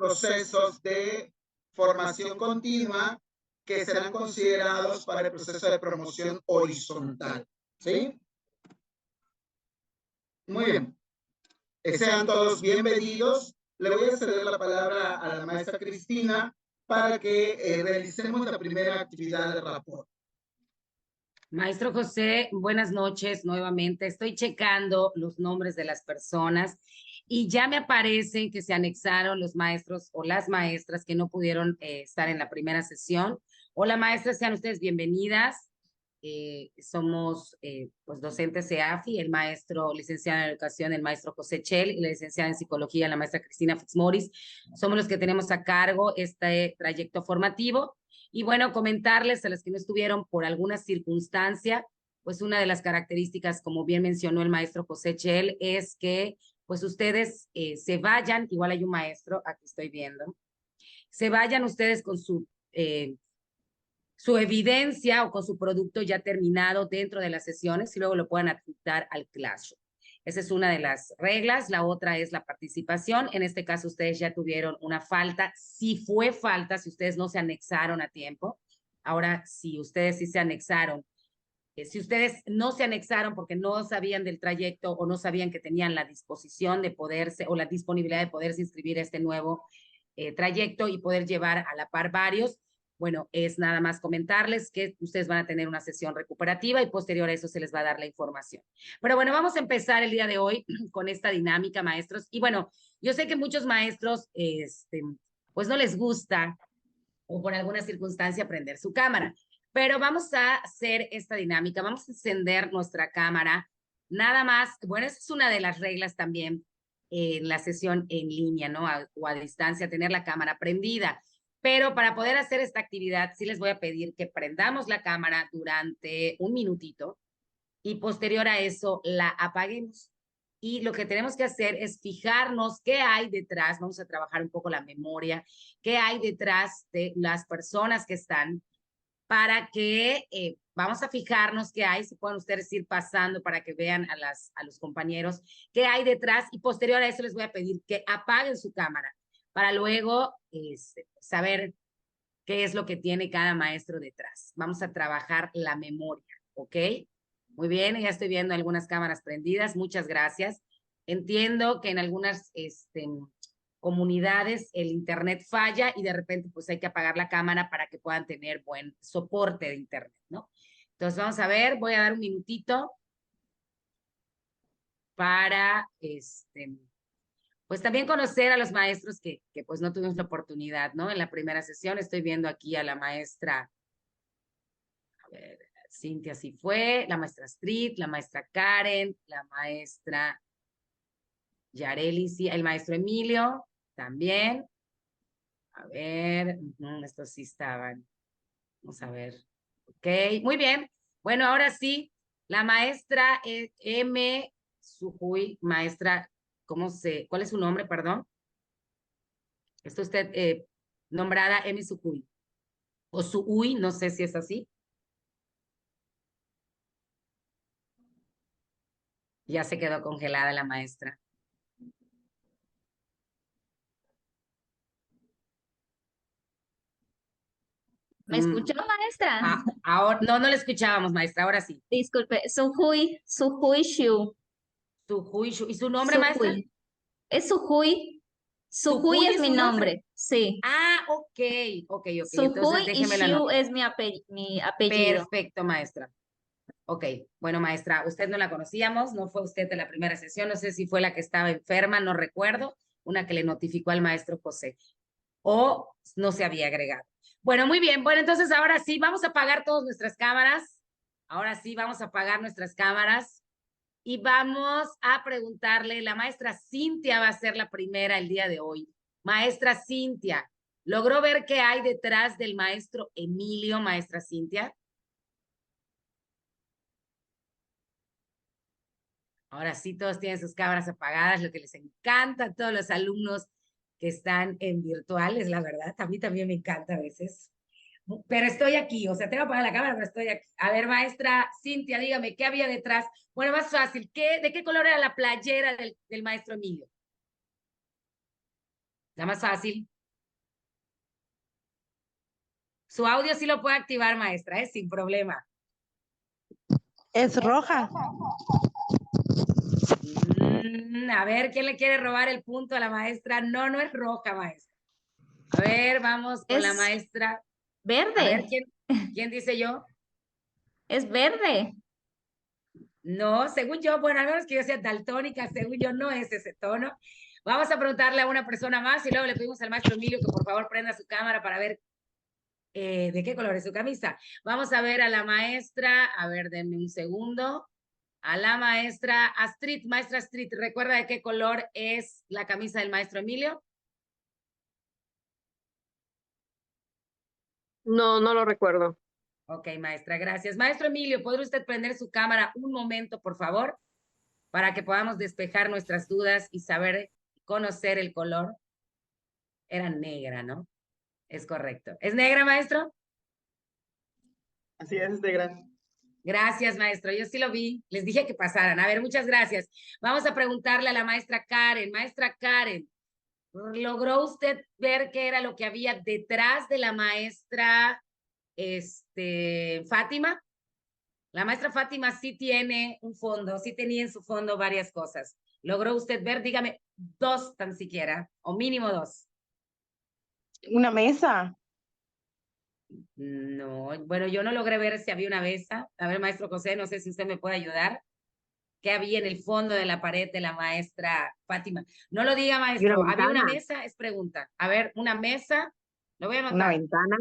procesos de formación continua que serán considerados para el proceso de promoción horizontal. ¿Sí? Muy bien. Sean todos bienvenidos. Le voy a ceder la palabra a la maestra Cristina para que realicemos la primera actividad de rapport. Maestro José, buenas noches nuevamente. Estoy checando los nombres de las personas y ya me aparecen que se anexaron los maestros o las maestras que no pudieron estar en la primera sesión. Hola maestras, sean ustedes bienvenidas. Somos pues docentes EAFI, el maestro licenciado en educación, el maestro José Chel, y la licenciada en psicología, la maestra Cristina Fitzmaurice. Somos los que tenemos a cargo este trayecto formativo. Y bueno, comentarles a los que no estuvieron por alguna circunstancia, pues una de las características, como bien mencionó el maestro José Chel, es que pues ustedes se vayan, igual hay un maestro, aquí estoy viendo, se vayan ustedes con su evidencia o con su producto ya terminado dentro de las sesiones y luego lo puedan adjuntar al Classroom. Esa es una de las reglas. La otra es la participación. En este caso, ustedes ya tuvieron una falta. Si fue falta, si ustedes no se anexaron a tiempo. Ahora, si ustedes sí se anexaron, si ustedes no se anexaron porque no sabían del trayecto o no sabían que tenían la disposición de poderse o la disponibilidad de poderse inscribir a este nuevo trayecto y poder llevar a la par varios, bueno, es nada más comentarles que ustedes van a tener una sesión recuperativa y posterior a eso se les va a dar la información. Pero bueno, vamos a empezar el día de hoy con esta dinámica, maestros. Y bueno, yo sé que muchos maestros, pues no les gusta o por alguna circunstancia prender su cámara, pero vamos a hacer esta dinámica. Vamos a encender nuestra cámara. Nada más, bueno, esa es una de las reglas también en la sesión en línea, ¿no? O a distancia, tener la cámara prendida. Pero para poder hacer esta actividad, sí les voy a pedir que prendamos la cámara durante un minutito y posterior a eso la apaguemos. Y lo que tenemos que hacer es fijarnos qué hay detrás, vamos a trabajar un poco la memoria, qué hay detrás de las personas que están para que vamos a fijarnos qué hay, si pueden ustedes ir pasando para que vean a los compañeros qué hay detrás y posterior a eso les voy a pedir que apaguen su cámara para luego saber qué es lo que tiene cada maestro detrás. Vamos a trabajar la memoria, ¿ok? Muy bien, ya estoy viendo algunas cámaras prendidas, muchas gracias. Entiendo que en algunas comunidades el internet falla y de repente pues hay que apagar la cámara para que puedan tener buen soporte de internet, ¿no? Entonces vamos a ver, voy a dar un minutito para pues también conocer a los maestros que pues no tuvimos la oportunidad, ¿no? En la primera sesión estoy viendo aquí a la maestra, a ver, Cintia sí fue, la maestra Street, la maestra Karen, la maestra Yareli, sí, el maestro Emilio también. A ver, estos sí estaban. Vamos a ver. Ok, muy bien. Bueno, ahora sí, la maestra M. Sujuy, maestra, ¿cuál es su nombre, perdón? Está usted nombrada M. Sujuy. O Suhuy, no sé si es así. Ya se quedó congelada la maestra. ¿Me escuchó, maestra? Ahora, no la escuchábamos, maestra, ahora sí. Disculpe, Suhui Shu. Sujuy, ¿y su nombre, maestra? Suhui. Es Suhui. Suhui Sujuy es es mi su nombre. nombre, sí. Ok. Entonces Suhui y déjemela. Shu es mi apellido. Perfecto, maestra. Ok, bueno, maestra, usted no la conocíamos, no fue usted de la primera sesión, no sé si fue la que estaba enferma, no recuerdo, una que le notificó al maestro José, o no se había agregado. Bueno, muy bien, bueno, entonces ahora sí, vamos a apagar todas nuestras cámaras, ahora sí, vamos a apagar nuestras cámaras y vamos a preguntarle, la maestra Cintia va a ser la primera el día de hoy. Maestra Cintia, ¿logró ver qué hay detrás del maestro Emilio, maestra Cintia? Ahora sí, todos tienen sus cámaras apagadas, lo que les encanta a todos los alumnos que están en virtuales, la verdad. A mí también me encanta a veces. Pero estoy aquí, o sea, tengo apagada la cámara, pero estoy aquí. A ver, maestra Cintia, dígame, ¿qué había detrás? Bueno, más fácil, ¿de qué color era la playera del maestro Emilio? La más fácil. Su audio sí lo puede activar, maestra, sin problema. Es roja. A ver, ¿quién le quiere robar el punto a la maestra? No, no es roja, maestra. A ver, vamos con la Es maestra. A ver, verde. ¿quién dice yo? Es verde. No, según yo, bueno, al menos que yo sea daltónica, según yo no es ese tono. Vamos a preguntarle a una persona más y luego le pedimos al maestro Emilio que por favor prenda su cámara para ver de qué color es su camisa. Vamos a ver a la maestra, a ver, denme un segundo. A la maestra Astrid, maestra Astrid, ¿recuerda de qué color es la camisa del maestro Emilio? No, no lo recuerdo. Ok, maestra, gracias. Maestro Emilio, ¿podría usted prender su cámara un momento, por favor? Para que podamos despejar nuestras dudas y saber conocer el color. Era negra, ¿no? Es correcto. ¿Es negra, maestro? Así es, de gran. Gracias, maestro. Yo sí lo vi. Les dije que pasaran. A ver, muchas gracias. Vamos a preguntarle a la maestra Karen. Maestra Karen, ¿logró usted ver qué era lo que había detrás de la maestra Fátima? La maestra Fátima sí tiene un fondo, sí tenía en su fondo varias cosas. ¿Logró usted ver? Dígame dos tan siquiera, o mínimo dos. Una mesa. No, bueno, yo no logré ver si había una mesa. A ver, maestro José, no sé si usted me puede ayudar. ¿Qué había en el fondo de la pared de la maestra Fátima? No lo diga, ¿Y una maestro. ¿Había una ventana? mesa? Es pregunta. A ver, una mesa. Lo voy a ¿Una anotar. ventana?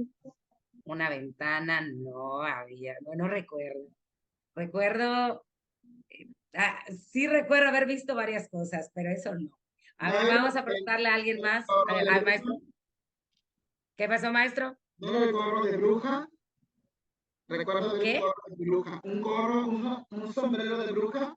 Una ventana, no había. No, no recuerdo. Recuerdo, sí recuerdo haber visto varias cosas, pero eso no. A ver, vamos a preguntarle a alguien más. Al maestro. ¿Qué pasó, maestro? ¿No era el gorro de bruja? Recuerdo ver un ¿Qué? gorro de bruja. ¿Un gorro, un sombrero de bruja?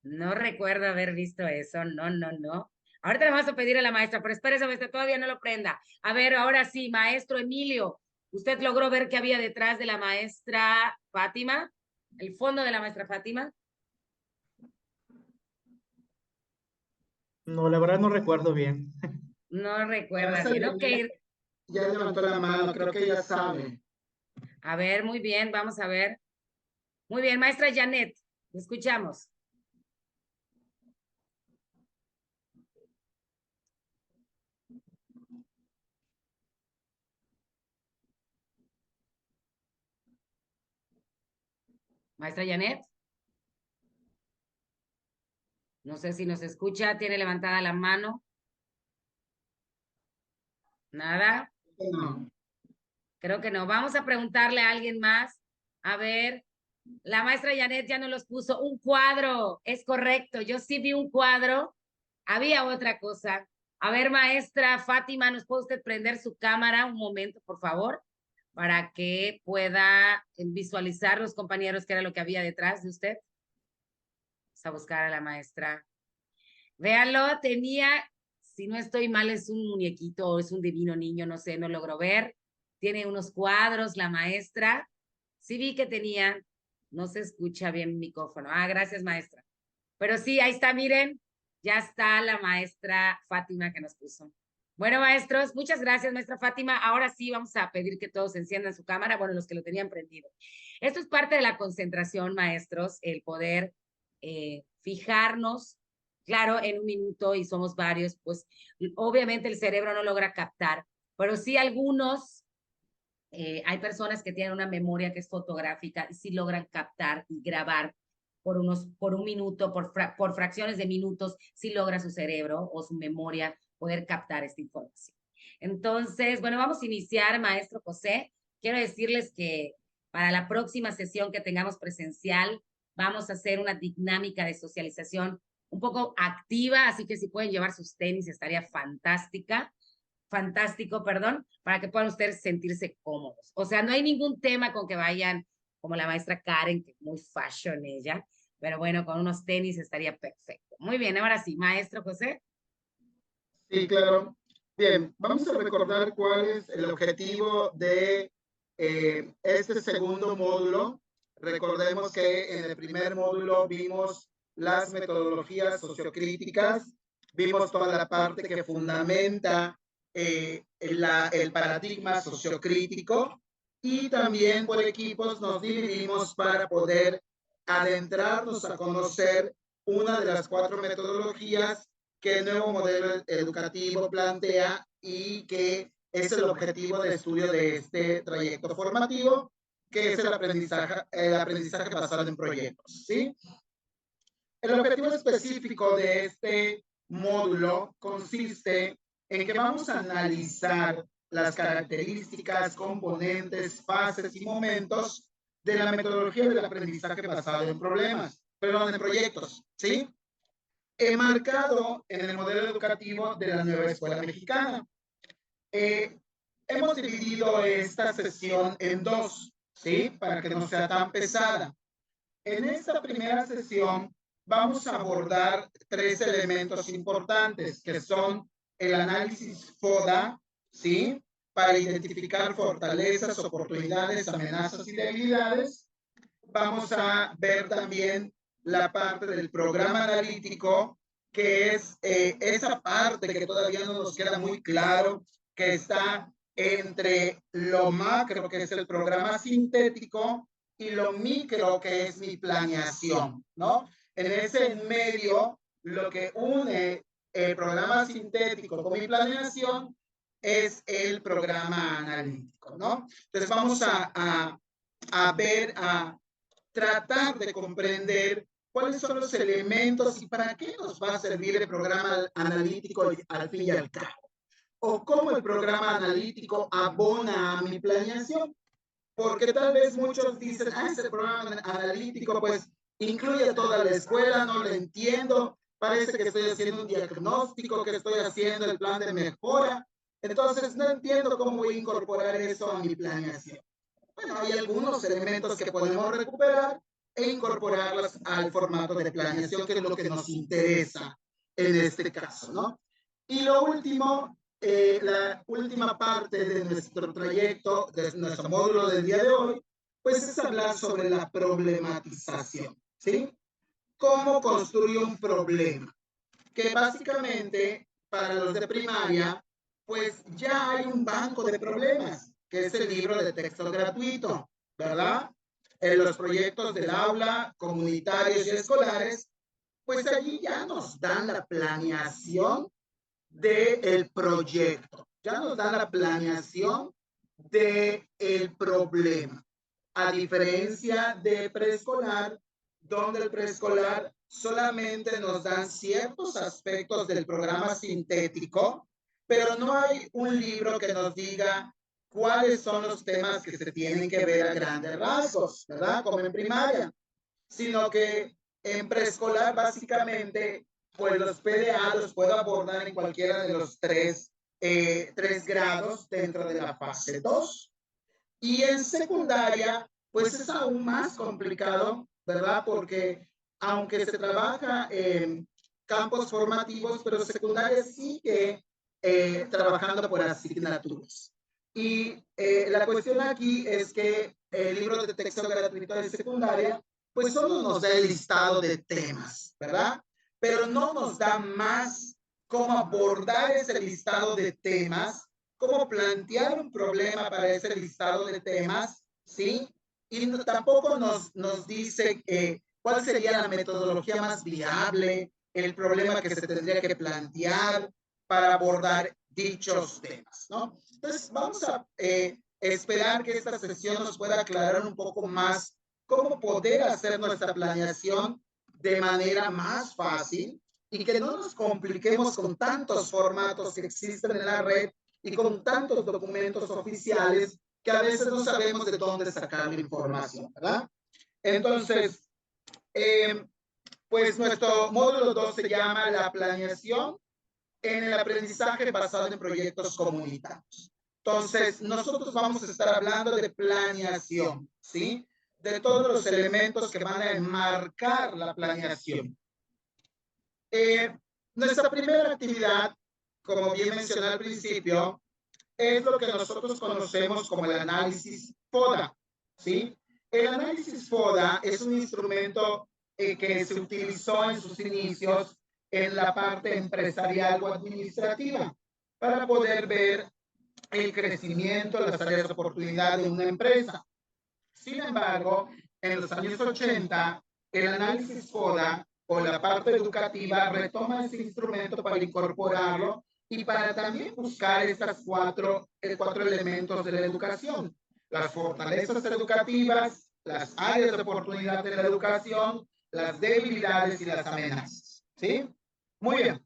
No recuerdo haber visto eso. No, no, no. Ahorita le vamos a pedir a la maestra, pero espérese, maestra, todavía no lo prenda. A ver, ahora sí, maestro Emilio, ¿usted logró ver qué había detrás de la maestra Fátima? ¿El fondo de la maestra Fátima? No, la verdad no recuerdo bien. No recuerda Maestra bien. Ok. Janet ya levantó la mano, creo que ya sabe. A ver, muy bien, vamos a ver. Muy bien, maestra Janet, le escuchamos. Maestra Janet. No sé si nos escucha, tiene levantada la mano. Nada. No. Creo que no. Vamos a preguntarle a alguien más. A ver, la maestra Janet ya nos los puso. Un cuadro, es correcto. Yo sí vi un cuadro. Había otra cosa. A ver, maestra Fátima, ¿nos puede usted prender su cámara un momento, por favor? Para que pueda visualizar los compañeros qué era lo que había detrás de usted. Vamos a buscar a la maestra. Véalo, tenía, si no estoy mal, es un muñequito o es un divino niño, no sé, no logro ver. Tiene unos cuadros, la maestra. Sí vi que tenía, no se escucha bien el micrófono. Ah, gracias, maestra. Pero sí, ahí está, miren, ya está la maestra Fátima que nos puso. Bueno, maestros, muchas gracias, maestra Fátima. Ahora sí vamos a pedir que todos enciendan su cámara, bueno, los que lo tenían prendido. Esto es parte de la concentración, maestros, el poder fijarnos, claro, en un minuto y somos varios, pues obviamente el cerebro no logra captar, pero sí algunos hay personas que tienen una memoria que es fotográfica y sí logran captar y grabar por un minuto, por fracciones de minutos, sí logra su cerebro o su memoria poder captar esta información. Entonces, bueno, vamos a iniciar, maestro José. Quiero decirles que para la próxima sesión que tengamos presencial, vamos a hacer una dinámica de socialización un poco activa, así que si pueden llevar sus tenis estaría fantástico, perdón, para que puedan ustedes sentirse cómodos. O sea, no hay ningún tema con que vayan como la maestra Karen, que es muy fashion ella, pero bueno, con unos tenis estaría perfecto. Muy bien, ahora sí, maestro José. Sí, claro. Bien, vamos a recordar cuál es el objetivo de este segundo módulo. Recordemos que en el primer módulo vimos las metodologías sociocríticas, vimos toda la parte que fundamenta el paradigma sociocrítico, y también por equipos nos dividimos para poder adentrarnos a conocer una de las 4 metodologías que el nuevo modelo educativo plantea y que es el objetivo de estudio de este trayecto formativo, que es el aprendizaje basado en proyectos, ¿sí? El objetivo específico de este módulo consiste en que vamos a analizar las características, componentes, fases y momentos de la metodología del aprendizaje basado en en proyectos, ¿sí? Enmarcado en el modelo educativo de la nueva escuela mexicana. Hemos dividido esta sesión en 2, ¿sí? Para que no sea tan pesada. En esta primera sesión vamos a abordar 3 elementos importantes, que son el análisis FODA, ¿sí? Para identificar fortalezas, oportunidades, amenazas y debilidades. Vamos a ver también la parte del programa analítico, que es esa parte que todavía no nos queda muy claro, que está entre lo macro, que es el programa sintético, y lo micro, que es mi planeación, ¿no? En ese medio, lo que une el programa sintético con mi planeación es el programa analítico, ¿no? Entonces vamos a ver, a tratar de comprender cuáles son los elementos y para qué nos va a servir el programa analítico al fin y al cabo, o cómo el programa analítico abona a mi planeación. Porque tal vez muchos dicen, ese programa analítico pues incluye a toda la escuela, no lo entiendo, parece que estoy haciendo un diagnóstico, que estoy haciendo el plan de mejora, entonces no entiendo cómo voy a incorporar eso a mi planeación. Bueno, hay algunos elementos que podemos recuperar e incorporarlos al formato de planeación, que es lo que nos interesa en este caso, ¿no? Y lo último, la última parte de nuestro trayecto, de nuestro módulo del día de hoy, pues es hablar sobre la problematización, ¿sí? ¿Cómo construir un problema? Que básicamente para los de primaria, pues ya hay un banco de problemas, que es el libro de texto gratuito, ¿verdad? En los proyectos del aula, comunitarios y escolares, pues allí ya nos dan la planeación del proyecto, ya nos dan la planeación del problema. A diferencia de preescolar, donde el preescolar solamente nos dan ciertos aspectos del programa sintético, pero no hay un libro que nos diga cuáles son los temas que se tienen que ver a grandes rasgos, ¿verdad? Como en primaria, sino que en preescolar básicamente, pues los PDA los puedo abordar en cualquiera de los tres grados dentro de la fase 2. Y en secundaria, pues es aún más complicado, ¿verdad? Porque aunque se trabaja en campos formativos, pero secundaria sigue trabajando por asignaturas. Y la cuestión aquí es que el libro de texto gratuito de secundaria, pues solo nos da el listado de temas, ¿verdad? Pero no nos da más cómo abordar ese listado de temas, cómo plantear un problema para ese listado de temas, ¿sí? Y tampoco nos dice cuál sería la metodología más viable, el problema que se tendría que plantear para abordar dichos temas, ¿no? Entonces, vamos a esperar que esta sesión nos pueda aclarar un poco más cómo poder hacer nuestra planeación de manera más fácil y que no nos compliquemos con tantos formatos que existen en la red y con tantos documentos oficiales que a veces no sabemos de dónde sacar la información, ¿verdad? Entonces, pues nuestro módulo 2 se llama la planeación en el aprendizaje basado en proyectos comunitarios. Entonces, nosotros vamos a estar hablando de planeación, ¿sí? De todos los elementos que van a enmarcar la planeación. Nuestra primera actividad, como bien mencioné al principio, es lo que nosotros conocemos como el análisis FODA, ¿sí? El análisis FODA es un instrumento que se utilizó en sus inicios en la parte empresarial o administrativa. para poder ver el crecimiento, las áreas de oportunidad de una empresa. Sin embargo, en los años 80, el análisis FODA o la parte educativa retoma ese instrumento para incorporarlo y para también buscar estas cuatro elementos de la educación: las fortalezas educativas, las áreas de oportunidad de la educación, las debilidades y las amenazas. ¿Sí? Muy bien.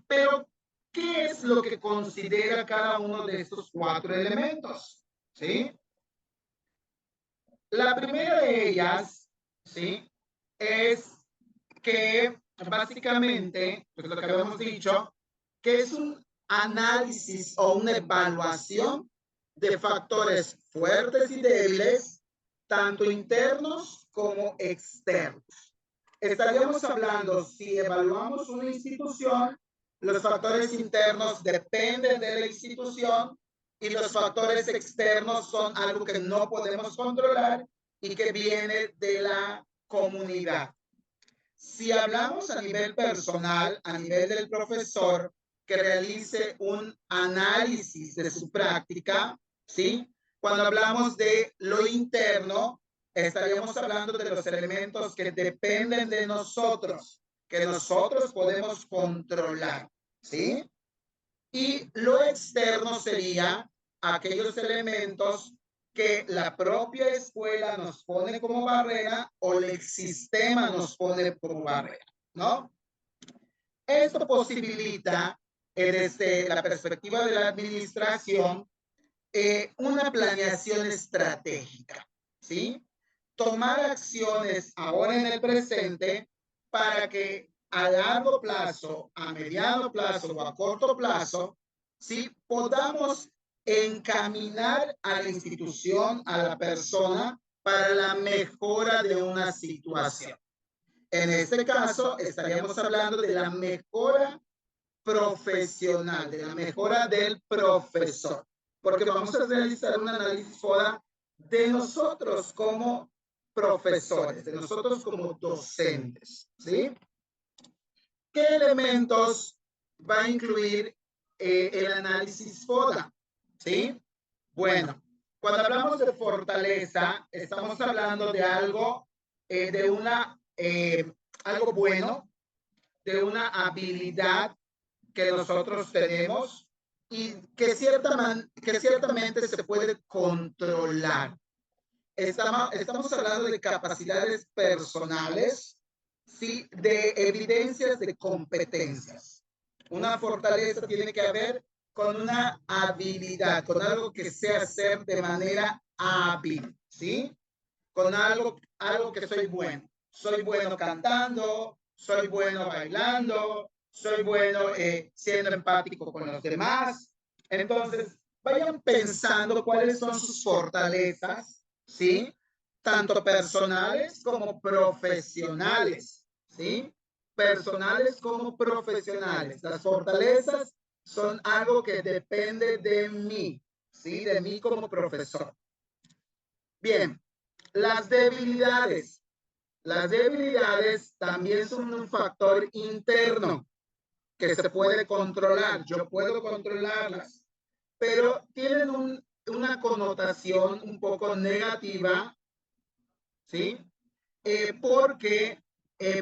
Pero, ¿qué es lo que considera cada uno de estos cuatro elementos? ¿Sí? La primera de ellas, ¿sí?, es que básicamente, pues lo que habíamos dicho, que es un análisis o una evaluación de factores fuertes y débiles, tanto internos como externos. Estaríamos hablando, si evaluamos una institución, los factores internos dependen de la institución y los factores externos son algo que no podemos controlar y que viene de la comunidad. Si hablamos a nivel personal, a nivel del profesor, que realice un análisis de su práctica, ¿sí? Cuando hablamos de lo interno, estaríamos hablando de los elementos que dependen de nosotros, que nosotros podemos controlar, ¿sí? Y lo externo sería aquellos elementos que la propia escuela nos pone como barrera o el sistema nos pone como barrera, ¿no? Esto posibilita, desde la perspectiva de la administración, una planeación estratégica, ¿sí? Tomar acciones ahora en el presente para que a largo plazo, a mediano plazo o a corto plazo, ¿sí?, podamos encaminar a la institución, a la persona, para la mejora de una situación. En este caso, estaríamos hablando de la mejora profesional, de la mejora del profesor, porque vamos a realizar un análisis FODA de nosotros como profesores, de nosotros como docentes, ¿sí? ¿Qué elementos va a incluir el análisis FODA? ¿Sí? Bueno, cuando hablamos de fortaleza, estamos hablando de algo, algo bueno, de una habilidad que nosotros tenemos y que ciertamente se puede controlar. Estamos hablando de capacidades personales, sí, de evidencias de competencias. Una fortaleza tiene que ver con una habilidad, con algo que sé hacer de manera hábil, ¿sí? Con algo que soy bueno. Soy bueno cantando, soy bueno bailando, soy bueno siendo empático con los demás. Entonces, vayan pensando cuáles son sus fortalezas, ¿sí? Tanto personales como profesionales, ¿sí? Personales como profesionales. Las fortalezas son algo que depende de mí, ¿sí? De mí como profesor. Bien, las debilidades. Las debilidades también son un factor interno que se puede controlar. Yo puedo controlarlas, pero tienen una connotación un poco negativa, ¿sí? Porque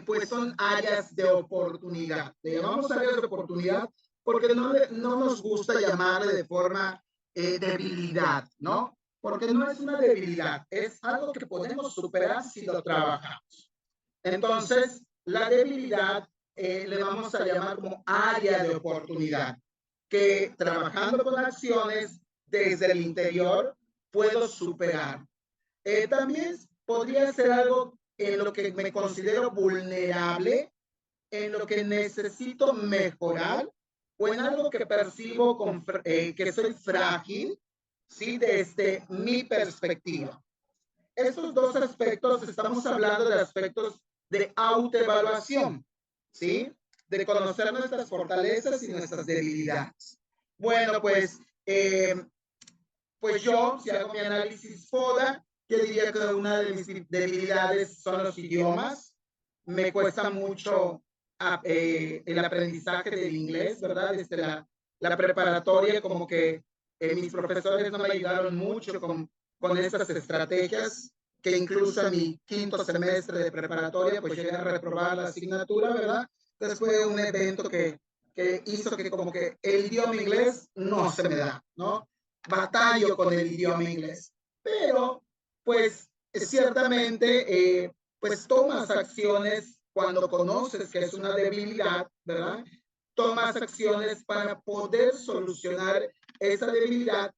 pues son áreas de oportunidad. Le llamamos áreas de oportunidad porque no nos gusta llamarle de forma debilidad, ¿no? Porque no es una debilidad, es algo que podemos superar si lo trabajamos. Entonces, la debilidad le vamos a llamar como área de oportunidad, que trabajando con acciones desde el interior puedo superar. También podría ser algo en lo que me considero vulnerable, en lo que necesito mejorar o en algo que percibo que soy frágil, ¿sí?, desde mi perspectiva. Estos dos aspectos, estamos hablando de aspectos de autoevaluación, ¿sí? De conocer nuestras fortalezas y nuestras debilidades. Bueno, pues yo, si hago mi análisis FODA, yo diría que una de mis debilidades son los idiomas. Me cuesta mucho el aprendizaje del inglés, ¿verdad? Desde la preparatoria, como que mis profesores no me ayudaron mucho con estas estrategias, que incluso en mi quinto semestre de preparatoria, pues llegué a reprobar la asignatura, ¿verdad? Entonces fue un evento que hizo que como que el idioma inglés no se me da, ¿no? Batallo con el idioma inglés. Pero, pues, ciertamente, pues tomas acciones cuando conoces que es una debilidad, ¿verdad? Tomas acciones para poder solucionar esa debilidad.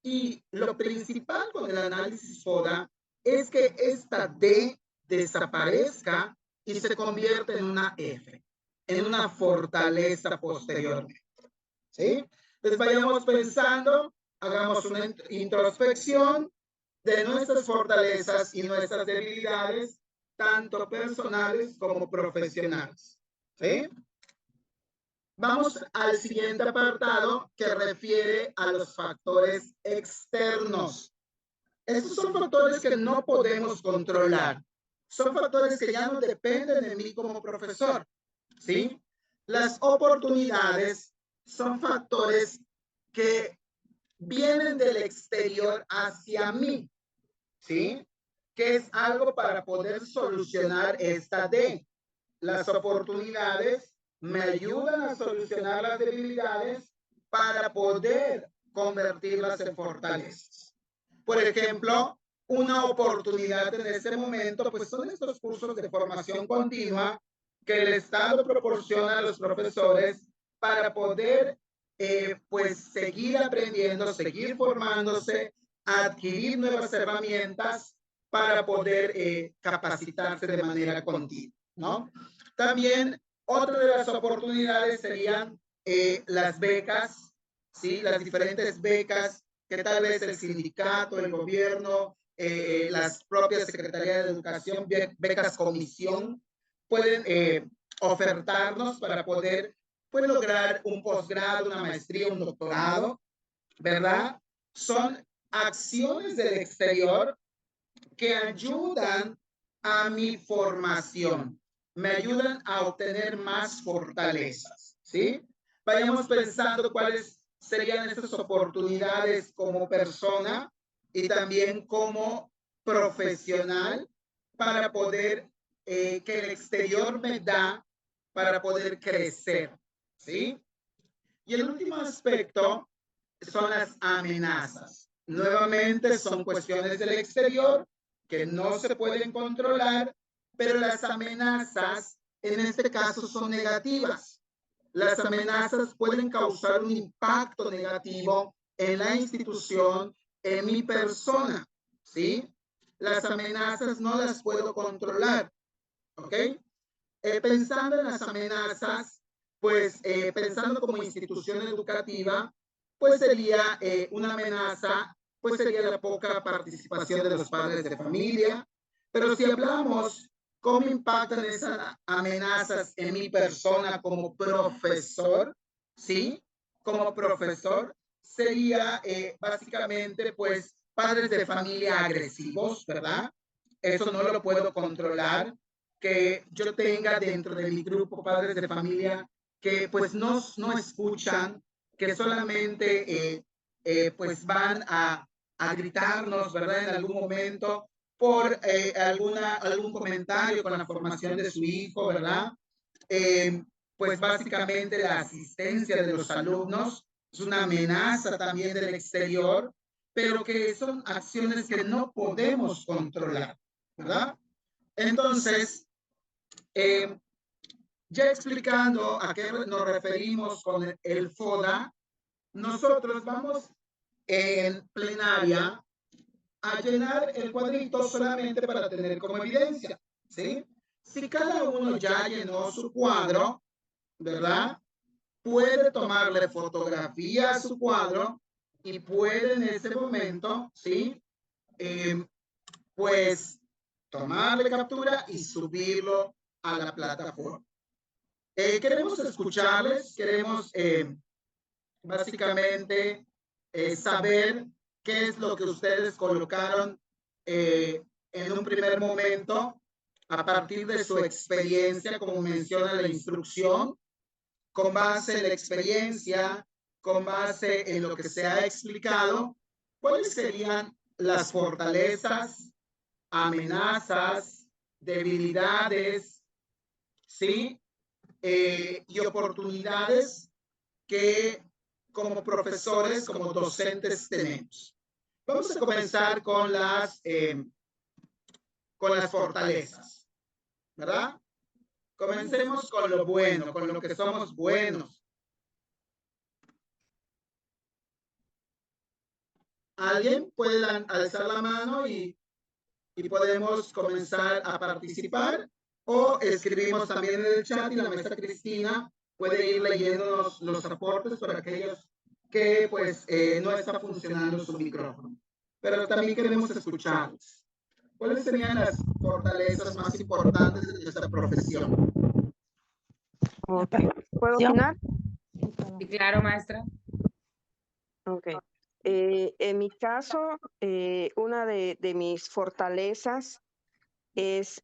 Y lo principal con el análisis FODA es que esta D desaparezca y se convierte en una F, en una fortaleza posteriormente. ¿Sí? Entonces vayamos pensando, hagamos una introspección de nuestras fortalezas y nuestras debilidades, tanto personales como profesionales. ¿Sí? Vamos al siguiente apartado que refiere a los factores externos. Estos son factores que no podemos controlar. Son factores que ya no dependen de mí como profesor. ¿Sí? Las oportunidades son factores que vienen del exterior hacia mí. ¿Sí? Que es algo para poder solucionar esta D. Las oportunidades me ayudan a solucionar las debilidades para poder convertirlas en fortalezas. Por ejemplo, una oportunidad en este momento, pues son estos cursos de formación continua que el Estado proporciona a los profesores para poder, pues, seguir aprendiendo, seguir formándose, adquirir nuevas herramientas para poder capacitarse de manera continua, ¿no? También otra de las oportunidades serían las becas, ¿sí? Las diferentes becas que tal vez el sindicato, el gobierno, las propias secretarías de educación, becas comisión, pueden ofertarnos para poder pues, lograr un posgrado, una maestría, un doctorado, ¿verdad? Son acciones del exterior que ayudan a mi formación, me ayudan a obtener más fortalezas, ¿sí? Vayamos pensando cuáles serían esas oportunidades como persona y también como profesional para poder, que el exterior me da para poder crecer, ¿sí? Y el último aspecto son las amenazas. Nuevamente son cuestiones del exterior que no se pueden controlar, pero las amenazas en este caso son negativas. Las amenazas pueden causar un impacto negativo en la institución, en mi persona, ¿sí? Las amenazas no las puedo controlar, ¿ok? Pensando en las amenazas, pues pensando como institución educativa, pues sería una amenaza, pues sería la poca participación de los padres de familia. Pero si hablamos cómo impactan esas amenazas en mi persona como profesor, ¿sí? Como profesor, sería básicamente, pues, padres de familia agresivos, ¿verdad? Eso no lo puedo controlar, que yo tenga dentro de mi grupo padres de familia que pues no escuchan, que solamente pues van a gritarnos, ¿verdad? En algún momento por algún comentario con la formación de su hijo, ¿verdad? Pues básicamente la asistencia de los alumnos es una amenaza también del exterior, pero que son acciones que no podemos controlar, ¿verdad? Entonces, ya explicando a qué nos referimos con el FODA, nosotros vamos en plenaria a llenar el cuadrito solamente para tener como evidencia, ¿sí? Si cada uno ya llenó su cuadro, ¿verdad? Puede tomarle fotografía a su cuadro y puede en ese momento, ¿sí? Pues tomarle captura y subirlo a la plataforma. Queremos escucharles, queremos básicamente saber qué es lo que ustedes colocaron en un primer momento a partir de su experiencia, como menciona la instrucción, con base en la experiencia, con base en lo que se ha explicado, ¿cuáles serían las fortalezas, amenazas, debilidades, ¿sí? Y oportunidades que como profesores, como docentes tenemos? Vamos a comenzar con las fortalezas, ¿verdad? Comencemos con lo bueno, con lo que somos buenos. ¿Alguien puede alzar la mano y podemos comenzar a participar? O escribimos también en el chat y la maestra Cristina puede ir leyendo los aportes para aquellos que pues no está funcionando su micrófono. Pero también queremos escucharlos. ¿Cuáles serían las fortalezas más importantes de nuestra profesión? Ok. ¿Puedo opinar? Sí, claro, maestra. Ok. En mi caso, una de mis fortalezas es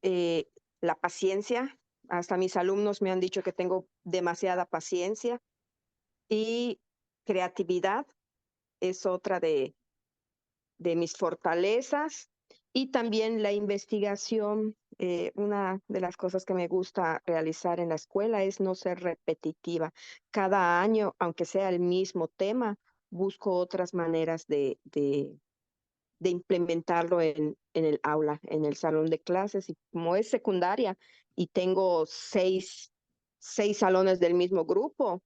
la paciencia. Hasta mis alumnos me han dicho que tengo demasiada paciencia. Y creatividad es otra de mis fortalezas. Y también la investigación. Una de las cosas que me gusta realizar en la escuela es no ser repetitiva. Cada año, aunque sea el mismo tema, busco otras maneras de implementarlo en el aula, en el salón de clases. Y como es secundaria y tengo seis salones del mismo grupo,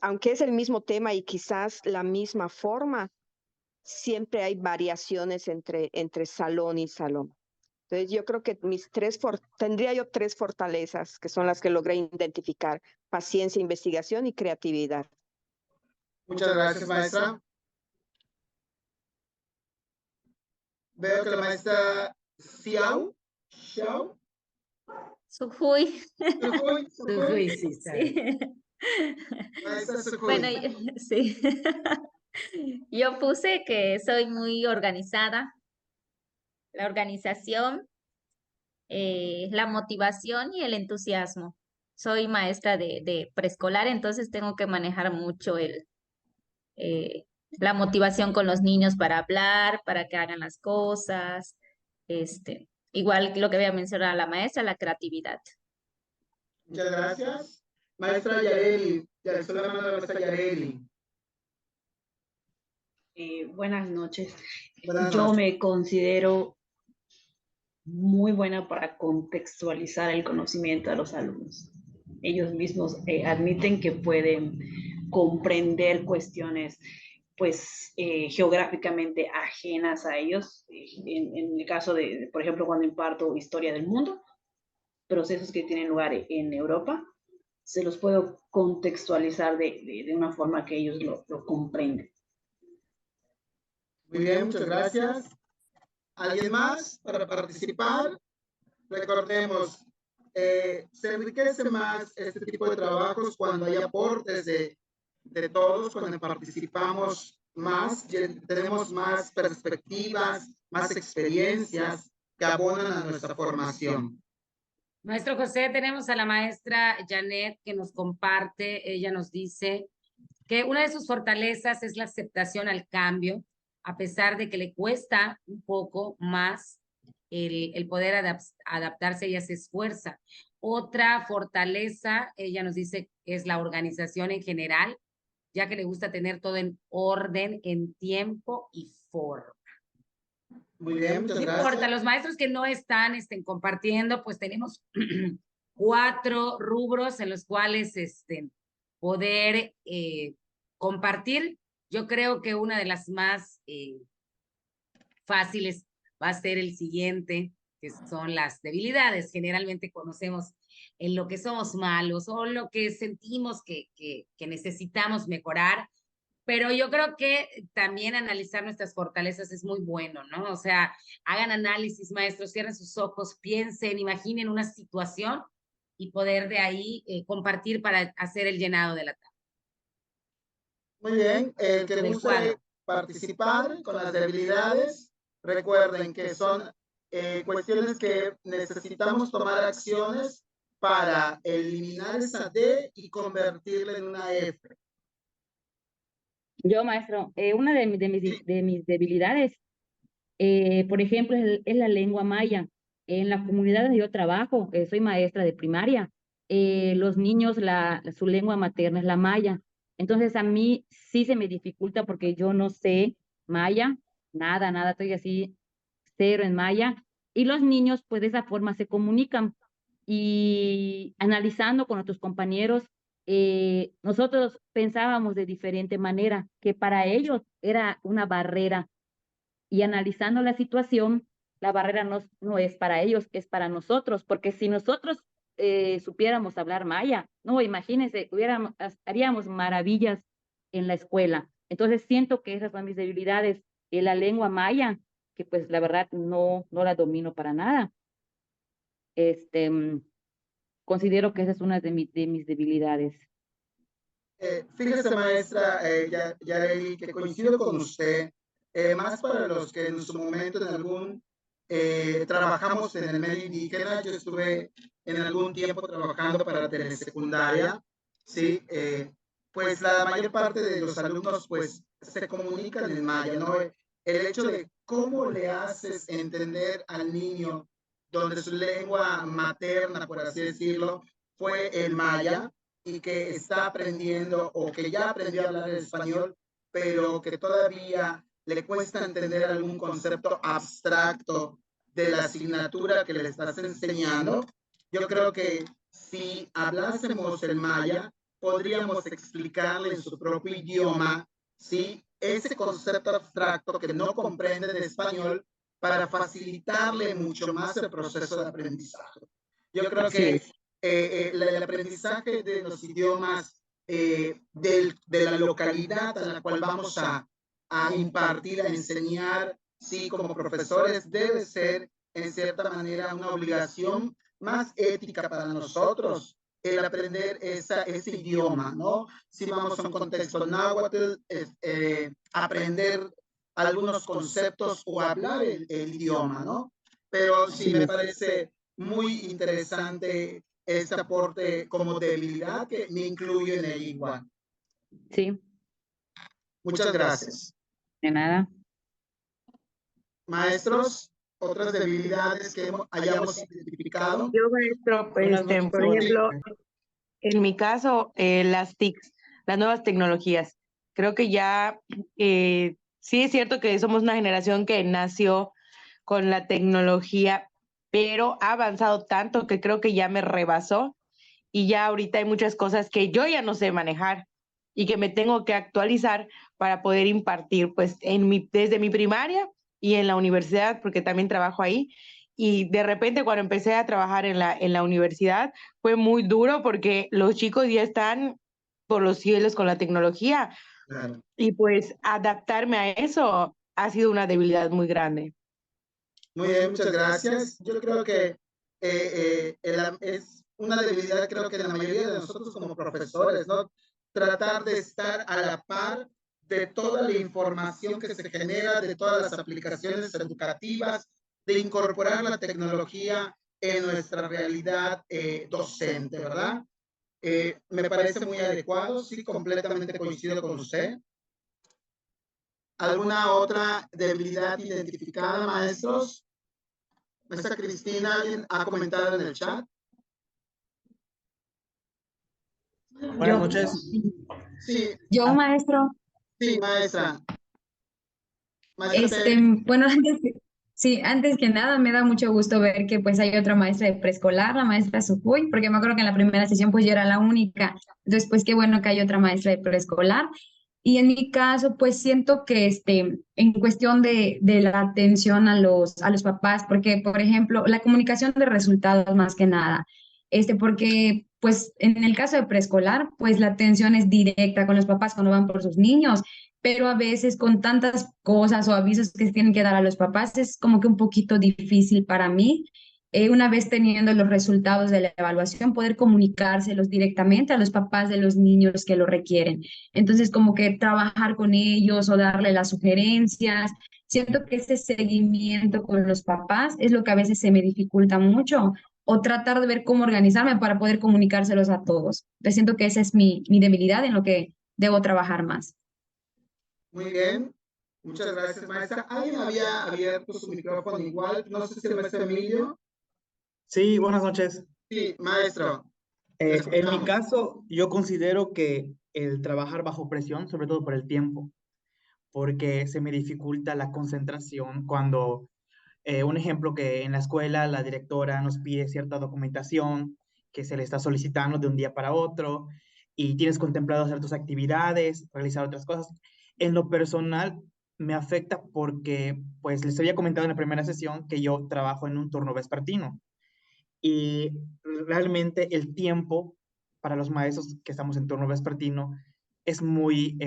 aunque es el mismo tema y quizás la misma forma, siempre hay variaciones entre salón y salón. Entonces yo creo que tendría yo 3 fortalezas que son las que logré identificar: paciencia, investigación y creatividad. Muchas gracias, maestra. Veo que la maestra Xiao. Sujuy. Sujuy, sí, Sí. Maestra Sujuy. Bueno, sí. Yo puse que soy muy organizada. La organización, la motivación y el entusiasmo. Soy maestra de preescolar, entonces tengo que manejar mucho la motivación con los niños para hablar, para que hagan las cosas. Igual que lo que había mencionado la maestra, la creatividad. Muchas gracias. Maestra Yareli, ya le estoy llamando a la maestra Yareli. Buenas noches. Buenas Yo noches. me considero muy buena para contextualizar el conocimiento de los alumnos. Ellos mismos admiten que pueden comprender cuestiones pues geográficamente ajenas a ellos. En el caso de, por ejemplo, cuando imparto historia del mundo, procesos que tienen lugar en Europa, se los puedo contextualizar de una forma que ellos lo comprenden. Muy bien, muchas gracias. ¿Alguien más para participar? Recordemos, se enriquece más este tipo de trabajos cuando hay aportes de todos, cuando participamos más, tenemos más perspectivas, más experiencias que abonan a nuestra formación. Maestro José, tenemos a la maestra Janet que nos comparte, ella nos dice que una de sus fortalezas es la aceptación al cambio, a pesar de que le cuesta un poco más el poder adaptarse, ella se esfuerza. Otra fortaleza, ella nos dice, es la organización en general, ya que le gusta tener todo en orden, en tiempo y forma. Muy bien, muchas No gracias. importa, los maestros que no están compartiendo, pues tenemos 4 rubros en los cuales poder compartir. Yo creo que una de las más fáciles va a ser el siguiente, que son las debilidades. Generalmente conocemos en lo que somos malos o lo que sentimos que necesitamos mejorar. Pero yo creo que también analizar nuestras fortalezas es muy bueno, ¿no? O sea, hagan análisis, maestros, cierren sus ojos, piensen, imaginen una situación y poder de ahí compartir para hacer el llenado de la tabla. Muy bien, el que guste participar con las debilidades, recuerden que son cuestiones que necesitamos tomar acciones para eliminar esa D y convertirla en una F. Yo, maestro, una de mis debilidades, por ejemplo, es la lengua maya. En la comunidad donde yo trabajo, soy maestra de primaria, los niños, su lengua materna es la maya. Entonces, a mí sí se me dificulta porque yo no sé maya, nada, estoy así, cero en maya. Y los niños, pues de esa forma se comunican. Y analizando con nuestros compañeros, nosotros pensábamos de diferente manera, que para ellos era una barrera. Y analizando la situación, la barrera no es para ellos, es para nosotros, porque si nosotros supiéramos hablar maya, no, imagínense, haríamos maravillas en la escuela. Entonces siento que esas son mis debilidades. La lengua maya, que pues la verdad no la domino para nada. Considero que esa es una de mis debilidades. Fíjese, maestra Yareli, que coincido con usted, más para los que en su momento en algún trabajamos en el medio indígena. Yo estuve en algún tiempo trabajando para la telesecundaria, ¿sí? Pues la mayor parte de los alumnos pues se comunican en maya, ¿no? El hecho de cómo le haces entender al niño donde su lengua materna, por así decirlo, fue el maya, y que está aprendiendo o que ya aprendió a hablar el español, pero que todavía le cuesta entender algún concepto abstracto de la asignatura que le estás enseñando. Yo creo que si hablásemos el maya, podríamos explicarle en su propio idioma, ¿sí?, ese concepto abstracto que no comprende del español, para facilitarle mucho más el proceso de aprendizaje. Yo creo que el aprendizaje de los idiomas de la localidad a la cual vamos a impartir, a enseñar, sí, como profesores, debe ser en cierta manera una obligación más ética para nosotros, el aprender ese idioma, ¿no? Si vamos a un contexto náhuatl, aprender algunos conceptos o hablar el idioma, ¿no? Pero sí me parece muy interesante este aporte como debilidad que me incluye en el igual. Sí. Muchas gracias. De nada. Maestros, otras debilidades que hayamos identificado. Yo, maestro, Buenas noches, por ejemplo, en mi caso, las TICs, las nuevas tecnologías. Creo que ya sí es cierto que somos una generación que nació con la tecnología, pero ha avanzado tanto que creo que ya me rebasó y ya ahorita hay muchas cosas que yo ya no sé manejar y que me tengo que actualizar para poder impartir pues desde mi primaria y en la universidad, porque también trabajo ahí. Y de repente cuando empecé a trabajar en la universidad fue muy duro porque los chicos ya están por los cielos con la tecnología. Claro. Y pues adaptarme a eso ha sido una debilidad muy grande. Muy bien, muchas gracias. Yo creo que es una debilidad, creo que de la mayoría de nosotros como profesores, ¿no? Tratar de estar a la par de toda la información que se genera, de todas las aplicaciones educativas, de incorporar la tecnología en nuestra realidad docente, ¿verdad? Me parece muy adecuado, sí, completamente coincido con usted. ¿Alguna otra debilidad identificada, maestros? Maestra Cristina, ¿alguien ha comentado en el chat? Buenas noches. Sí. Yo, maestro. Sí, maestra. Bueno, antes que nada me da mucho gusto ver que pues hay otra maestra de preescolar, la maestra Sujuy, porque me acuerdo que en la primera sesión pues yo era la única. Entonces, pues qué bueno que hay otra maestra de preescolar. Y en mi caso, pues siento que en cuestión de la atención a los papás, porque, por ejemplo, la comunicación de resultados más que nada, porque, pues, en el caso de preescolar, pues la atención es directa con los papás cuando van por sus niños, pero a veces con tantas cosas o avisos que se tienen que dar a los papás, es como que un poquito difícil para mí. Una vez teniendo los resultados de la evaluación, poder comunicárselos directamente a los papás de los niños que lo requieren. Entonces, como que trabajar con ellos o darle las sugerencias, siento que ese seguimiento con los papás es lo que a veces se me dificulta mucho, o tratar de ver cómo organizarme para poder comunicárselos a todos. Yo siento que esa es mi debilidad en lo que debo trabajar más. Muy bien. Muchas gracias, maestra. ¿Alguien había abierto su micrófono igual? No sé si el maestro Emilio. Sí, buenas noches. Sí, maestro. En mi caso, yo considero que el trabajar bajo presión, sobre todo por el tiempo, porque se me dificulta la concentración cuando, un ejemplo que en la escuela la directora nos pide cierta documentación que se le está solicitando de un día para otro y tienes contemplado hacer tus actividades, realizar otras cosas. En lo personal, me afecta porque, pues, les había comentado en la primera sesión que yo trabajo en un turno vespertino y realmente el tiempo para los maestros que estamos en turno vespertino es muy,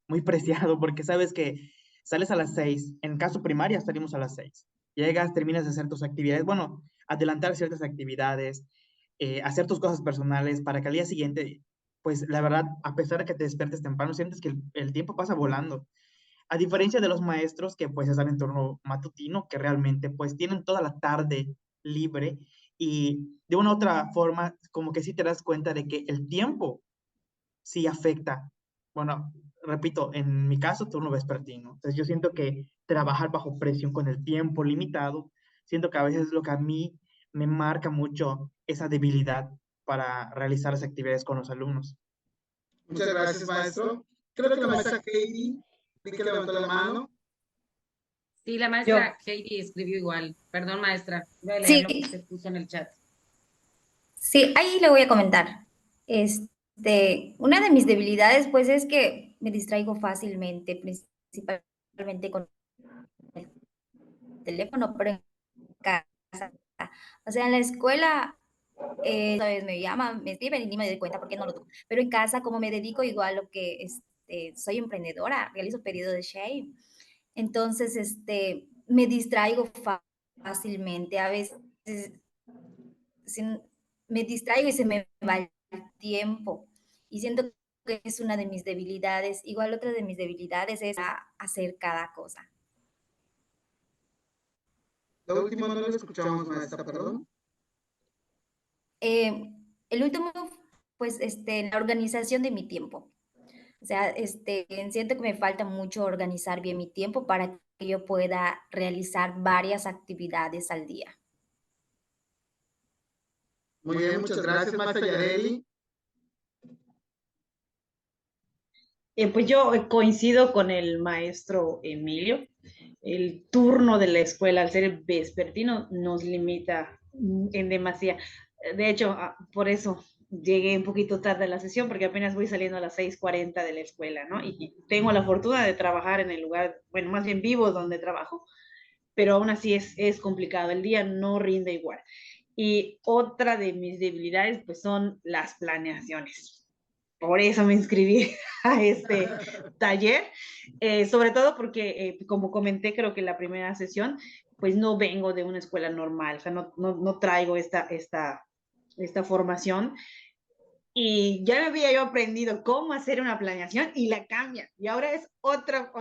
muy preciado porque sabes que sales a las 6, en caso primaria salimos a las 6, llegas, terminas de hacer tus actividades, bueno, adelantar ciertas actividades, hacer tus cosas personales para que al día siguiente, pues la verdad, a pesar de que te despiertes temprano, sientes que el tiempo pasa volando. A diferencia de los maestros que pues están en turno matutino, que realmente pues tienen toda la tarde libre y de una u otra forma como que sí te das cuenta de que el tiempo sí afecta. Bueno, repito, en mi caso turno vespertino. Entonces yo siento que trabajar bajo presión con el tiempo limitado, siento que a veces es lo que a mí me marca mucho esa debilidad para realizar las actividades con los alumnos. Muchas gracias, maestro. Creo que la maestra Katie, vi que levantó la mano. Sí, la maestra Katie escribió igual. Perdón, maestra. Voy a leer lo que se puso en el chat. Sí, ahí le voy a comentar. Una de mis debilidades, pues, es que me distraigo fácilmente, principalmente con el teléfono, pero en casa. O sea, en la escuela, ¿sabes? Me llaman, me escriben y ni me doy cuenta porque no lo toco. Pero en casa, como me dedico igual a lo que soy emprendedora, realizo pedido de Shein. Entonces, me distraigo fácilmente. A veces me distraigo y se me va el tiempo. Y siento que es una de mis debilidades. Igual otra de mis debilidades es hacer cada cosa. Lo último no lo escuchamos, maestra, perdón. El último, pues, la organización de mi tiempo. O sea, siento que me falta mucho organizar bien mi tiempo para que yo pueda realizar varias actividades al día. Muy bien, muchas gracias, maestra Yareli. Pues yo coincido con el maestro Emilio. El turno de la escuela, al ser vespertino, nos limita en demasía. De hecho, por eso llegué un poquito tarde a la sesión, porque apenas voy saliendo a las 6:40 de la escuela, ¿no? Y tengo la fortuna de trabajar en el lugar, bueno, más bien vivo donde trabajo, pero aún así es complicado. El día no rinde igual. Y otra de mis debilidades, pues, son las planeaciones. Por eso me inscribí a este taller, sobre todo porque, como comenté, creo que en la primera sesión, pues no vengo de una escuela normal, o sea, no traigo esta formación. Y ya me había yo aprendido cómo hacer una planeación y la cambia. Y ahora es otro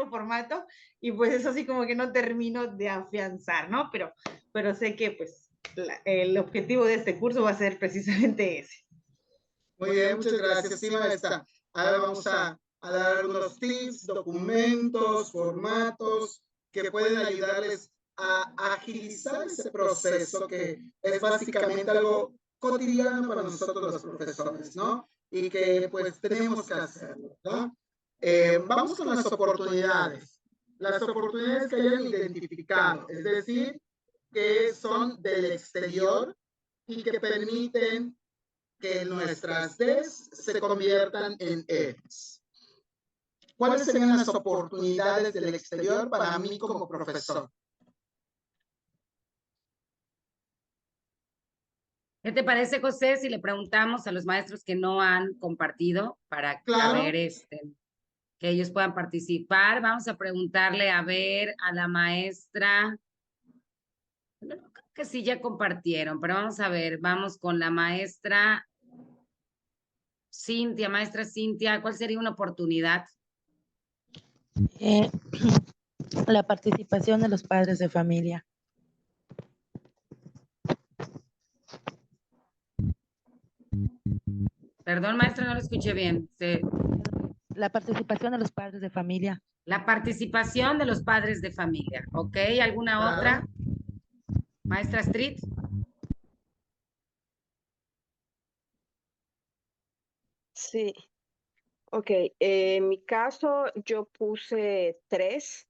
formato, y pues eso sí como que no termino de afianzar, ¿no? Pero sé que pues el objetivo de este curso va a ser precisamente ese. Muy bien, muchas gracias. Sí, maestra. Ahora vamos a dar algunos tips, documentos, formatos que pueden ayudarles a agilizar ese proceso que es básicamente algo cotidiano para nosotros los profesores, ¿no? Y que pues tenemos que hacerlo, ¿no? Vamos con las oportunidades. Las oportunidades que hayan identificado, es decir, que son del exterior y que permiten que nuestras Ds se conviertan en Fs. ¿Cuáles serían las oportunidades del exterior para mí como profesor? ¿Qué te parece, José, si le preguntamos a los maestros que no han compartido para ver que ellos puedan participar? Vamos a preguntarle, a ver, a la maestra. No, creo que sí ya compartieron, pero vamos a ver, vamos con la maestra Cintia. Maestra Cintia, ¿cuál sería una oportunidad? Eh, la participación de los padres de familia. Perdón, maestra, no lo escuché bien. La participación de los padres de familia. La participación de los padres de familia. ¿Ok? ¿Alguna Claro. otra? Maestra Street. Sí, ok. En mi caso, yo puse 3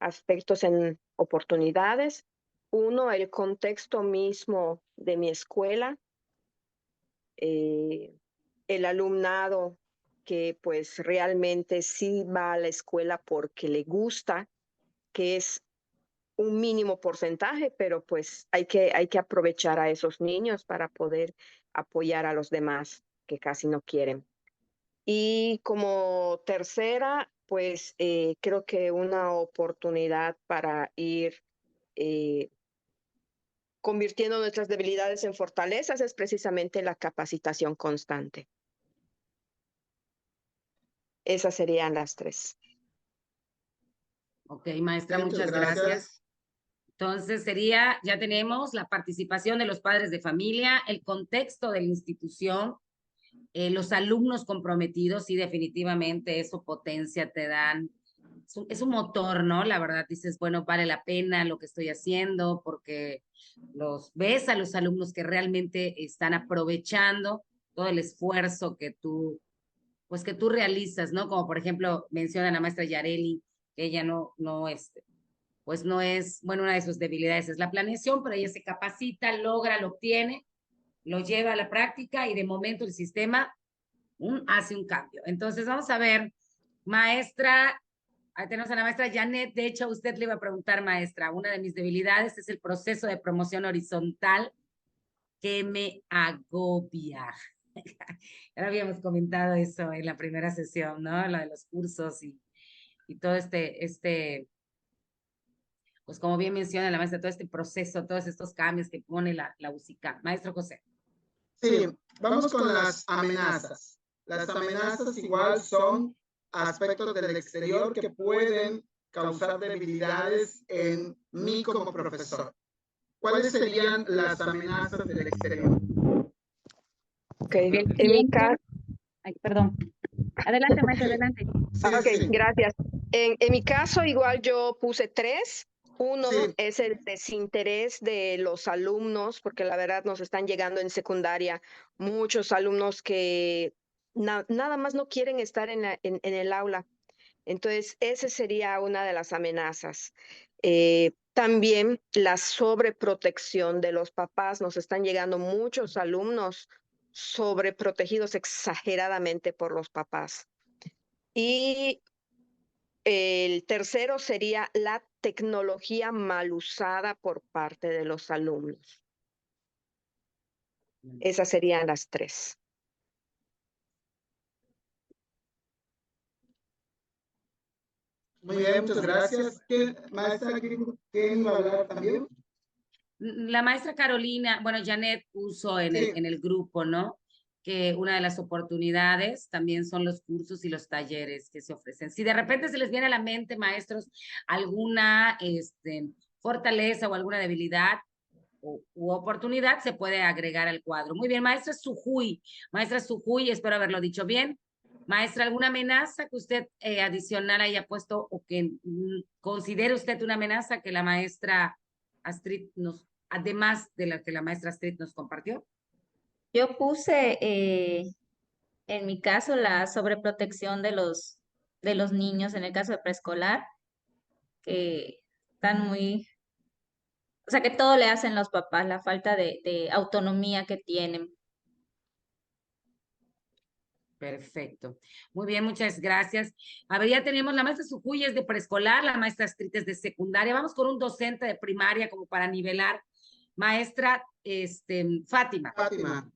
aspectos en oportunidades. Uno, el contexto mismo de mi escuela, el alumnado que pues realmente sí va a la escuela porque le gusta, que es un mínimo porcentaje, pero pues hay que aprovechar a esos niños para poder apoyar a los demás que casi no quieren. Y como tercera, pues creo que una oportunidad para ir convirtiendo nuestras debilidades en fortalezas es precisamente la capacitación constante. Esas serían las 3. Ok, maestra, Muchas muchas gracias. Entonces sería, ya tenemos la participación de los padres de familia, el contexto de la institución, los alumnos comprometidos, sí, definitivamente eso potencia, te dan, es un motor, ¿no? La verdad, dices, bueno, vale la pena lo que estoy haciendo porque los ves a los alumnos que realmente están aprovechando todo el esfuerzo que tú, pues que tú realizas, ¿no? Como por ejemplo menciona la maestra Yareli, que ella pues no es, bueno, una de sus debilidades es la planeación, pero ella se capacita, logra, lo obtiene, lo lleva a la práctica y de momento el sistema hace un cambio. Entonces vamos a ver, maestra, ahí tenemos a la maestra Janet, de hecho a usted le iba a preguntar, maestra, una de mis debilidades es el proceso de promoción horizontal que me agobia. Ya habíamos comentado eso en la primera sesión, ¿no? Lo de los cursos y todo pues como bien menciona la maestra, todo este proceso, todos estos cambios que pone la UCICAM. Maestro José. Sí, vamos con las amenazas. Las amenazas igual son aspectos del exterior que pueden causar debilidades en mí como profesor. ¿Cuáles serían las amenazas del exterior? Ok, en mi caso... Ay, perdón. Adelante, maestra, adelante. Ok, gracias. En mi caso, igual yo puse 3. Uno Sí. es el desinterés de los alumnos, porque la verdad nos están llegando en secundaria muchos alumnos que nada más no quieren estar en el aula. Entonces, esa sería una de las amenazas. También la sobreprotección de los papás. Nos están llegando muchos alumnos sobreprotegidos exageradamente por los papás. Y el tercero sería la tecnología mal usada por parte de los alumnos. Esas serían las 3. Muy bien, muchas gracias. Maestra, ¿quién va a hablar también? La maestra Carolina, bueno, Janet puso en el grupo, ¿no? Que una de las oportunidades también son los cursos y los talleres que se ofrecen. Si de repente se les viene a la mente, maestros, alguna fortaleza o alguna debilidad u oportunidad, se puede agregar al cuadro. Muy bien, maestra Sujuy, espero haberlo dicho bien. Maestra, ¿alguna amenaza que usted adicional haya puesto o que considere usted una amenaza que la maestra Astrid además de la que la maestra Astrid nos compartió? Yo puse, en mi caso, la sobreprotección de los niños, en el caso de preescolar, que están o sea, que todo le hacen los papás, la falta de autonomía que tienen. Perfecto. Muy bien, muchas gracias. A ver, ya tenemos la maestra Sujuy es de preescolar, la maestra Astrid es de secundaria. Vamos con un docente de primaria como para nivelar. Maestra Fátima. Fátima.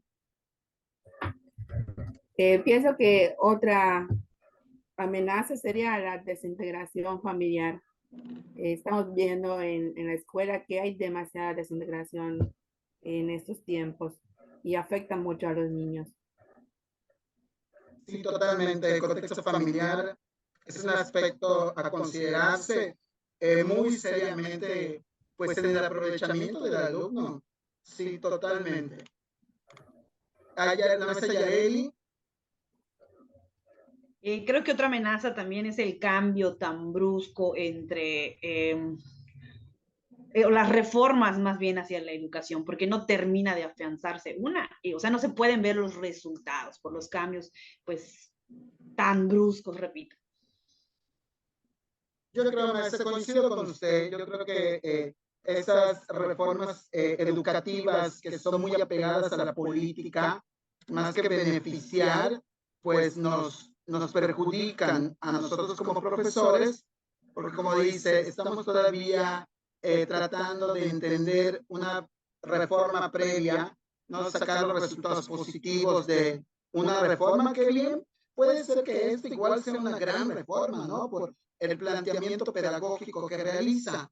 Pienso que otra amenaza sería la desintegración familiar. Estamos viendo en la escuela que hay demasiada desintegración en estos tiempos y afecta mucho a los niños. Sí, totalmente. El contexto familiar Es un aspecto a considerarse muy seriamente, pues en el aprovechamiento del alumno. Sí, totalmente. La maestra Yareli. Creo que otra amenaza también es el cambio tan brusco entre las reformas más bien hacia la educación, porque no termina de afianzarse o sea, no se pueden ver los resultados por los cambios, pues, tan bruscos, repito. Yo creo, maestra, coincido con usted. Yo creo que esas reformas educativas que son muy apegadas a la política, más que beneficiar, pues nos perjudican a nosotros como profesores, porque como dice, estamos todavía tratando de entender una reforma previa, no sacar los resultados positivos de una reforma que bien puede ser que esto igual sea una gran reforma, ¿no? Por el planteamiento pedagógico que realiza.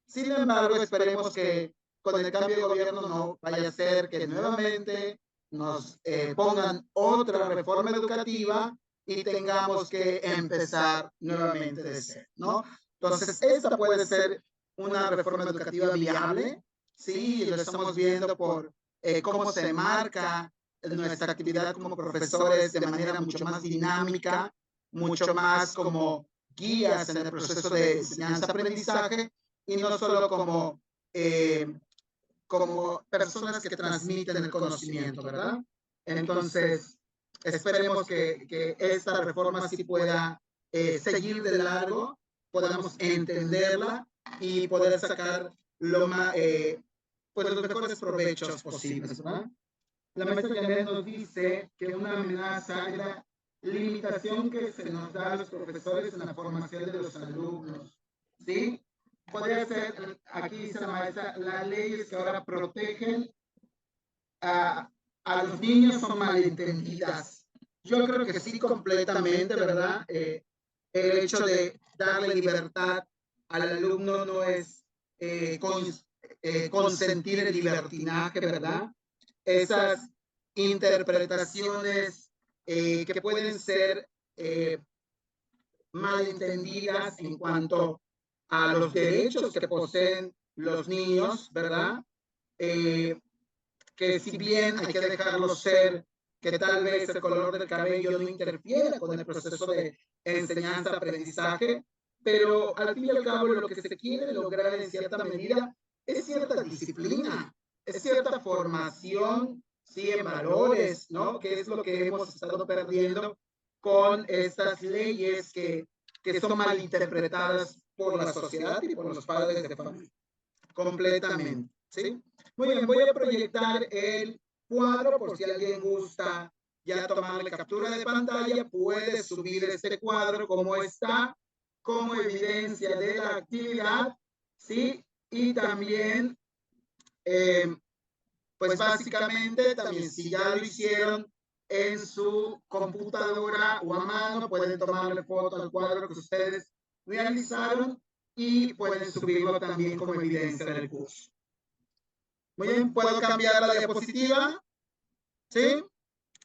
Sin embargo, esperemos que con el cambio de gobierno no vaya a ser que nuevamente nos pongan otra reforma educativa y tengamos que empezar nuevamente de cero, ¿no? Entonces, esta puede ser una reforma educativa viable, sí, lo estamos viendo por cómo se marca nuestra actividad como profesores de manera mucho más dinámica, mucho más como guías en el proceso de enseñanza-aprendizaje y no solo como personas que transmiten el conocimiento, ¿verdad? Entonces, esperemos que esta reforma sí pueda seguir de largo, podamos entenderla y poder sacar pues los mejores provechos posibles, ¿verdad? La maestra Janet nos dice que una amenaza es la limitación que se nos da a los profesores en la formación de los alumnos, ¿sí? Podría ser, aquí dice la maestra, las leyes que ahora protegen a los niños son malentendidas. Yo creo que sí, completamente, ¿verdad? El hecho de darle libertad al alumno no es consentir el libertinaje, ¿verdad? Esas interpretaciones que pueden ser malentendidas en cuanto a los derechos que poseen los niños, ¿verdad? Que si bien hay que dejarlos ser, que tal vez el color del cabello no interfiera con el proceso de enseñanza-aprendizaje, pero al fin y al cabo lo que se quiere lograr en cierta medida es cierta disciplina, es cierta formación, sí, en valores, ¿no? Que es lo que hemos estado perdiendo con estas leyes que son malinterpretadas por la sociedad y por los padres de familia. Completamente, ¿sí? Muy bien, voy a proyectar el cuadro por si alguien gusta ya tomarle captura de pantalla, puede subir este cuadro como está, como evidencia de la actividad, ¿sí? Y también, pues básicamente, también si ya lo hicieron en su computadora o a mano, pueden tomarle foto al cuadro que ustedes realizaron y pueden subirlo también como evidencia del curso. Muy bien, ¿puedo cambiar la diapositiva? ¿Sí?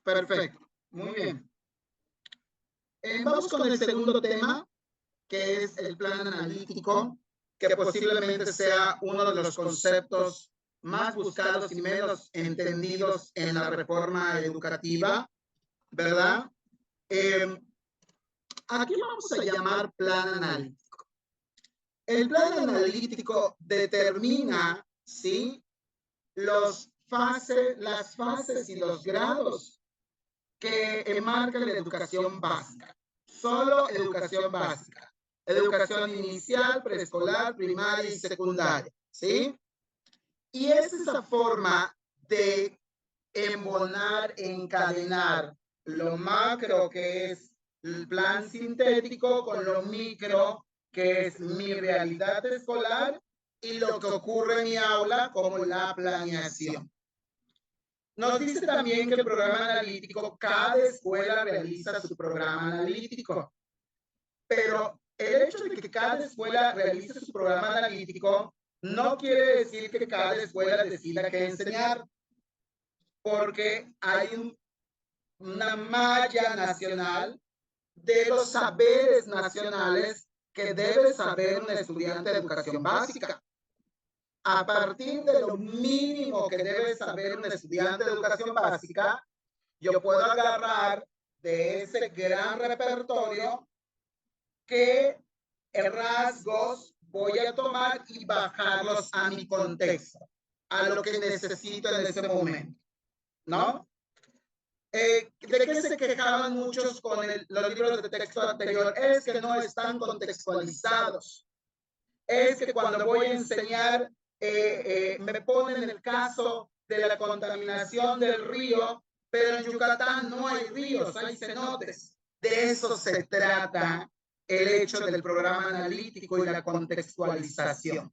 Perfecto, muy bien. Vamos con el segundo tema, que es el plan analítico, que posiblemente sea uno de los conceptos más buscados y menos entendidos en la reforma educativa, ¿verdad? Aquí vamos a llamar plan analítico. El plan analítico determina, ¿sí?, las fases y los grados que enmarcan la educación básica. Solo educación básica. Educación inicial, preescolar, primaria y secundaria, ¿sí? Y es esa forma de embonar, encadenar lo macro, que es el plan sintético, con lo micro, que es mi realidad escolar, y lo que ocurre en mi aula como la planeación. Nos dice también que el programa analítico, cada escuela realiza su programa analítico, pero el hecho de que cada escuela realice su programa analítico no quiere decir que cada escuela decida qué enseñar, porque hay una malla nacional de los saberes nacionales que debe saber un estudiante de educación básica. A partir de lo mínimo que debe saber un estudiante de educación básica, yo puedo agarrar de ese gran repertorio qué rasgos voy a tomar y bajarlos a mi contexto, a lo que necesito en ese momento, ¿no? ¿De qué se quejaban muchos con los libros de texto anterior? Es que no están contextualizados. Es que cuando voy a enseñar, me ponen el caso de la contaminación del río, pero en Yucatán no hay ríos, hay cenotes. De eso se trata el hecho del programa analítico y la contextualización.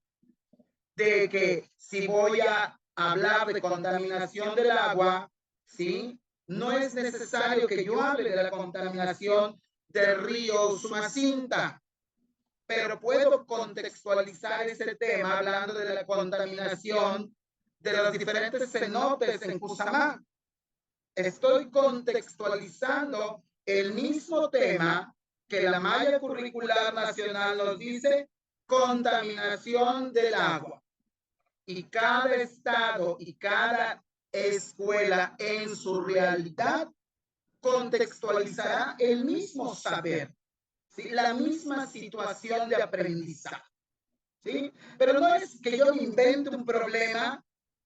De que si voy a hablar de contaminación del agua, ¿sí? No es necesario que yo hable de la contaminación del río Usumacinta, pero puedo contextualizar ese tema hablando de la contaminación de los diferentes cenotes en Cusamá. Estoy contextualizando el mismo tema que la malla curricular nacional nos dice, contaminación del agua. Y cada estado y cada escuela en su realidad contextualizará el mismo saber, ¿sí? La misma situación de aprendizaje, ¿sí? Pero no es que yo me invente un problema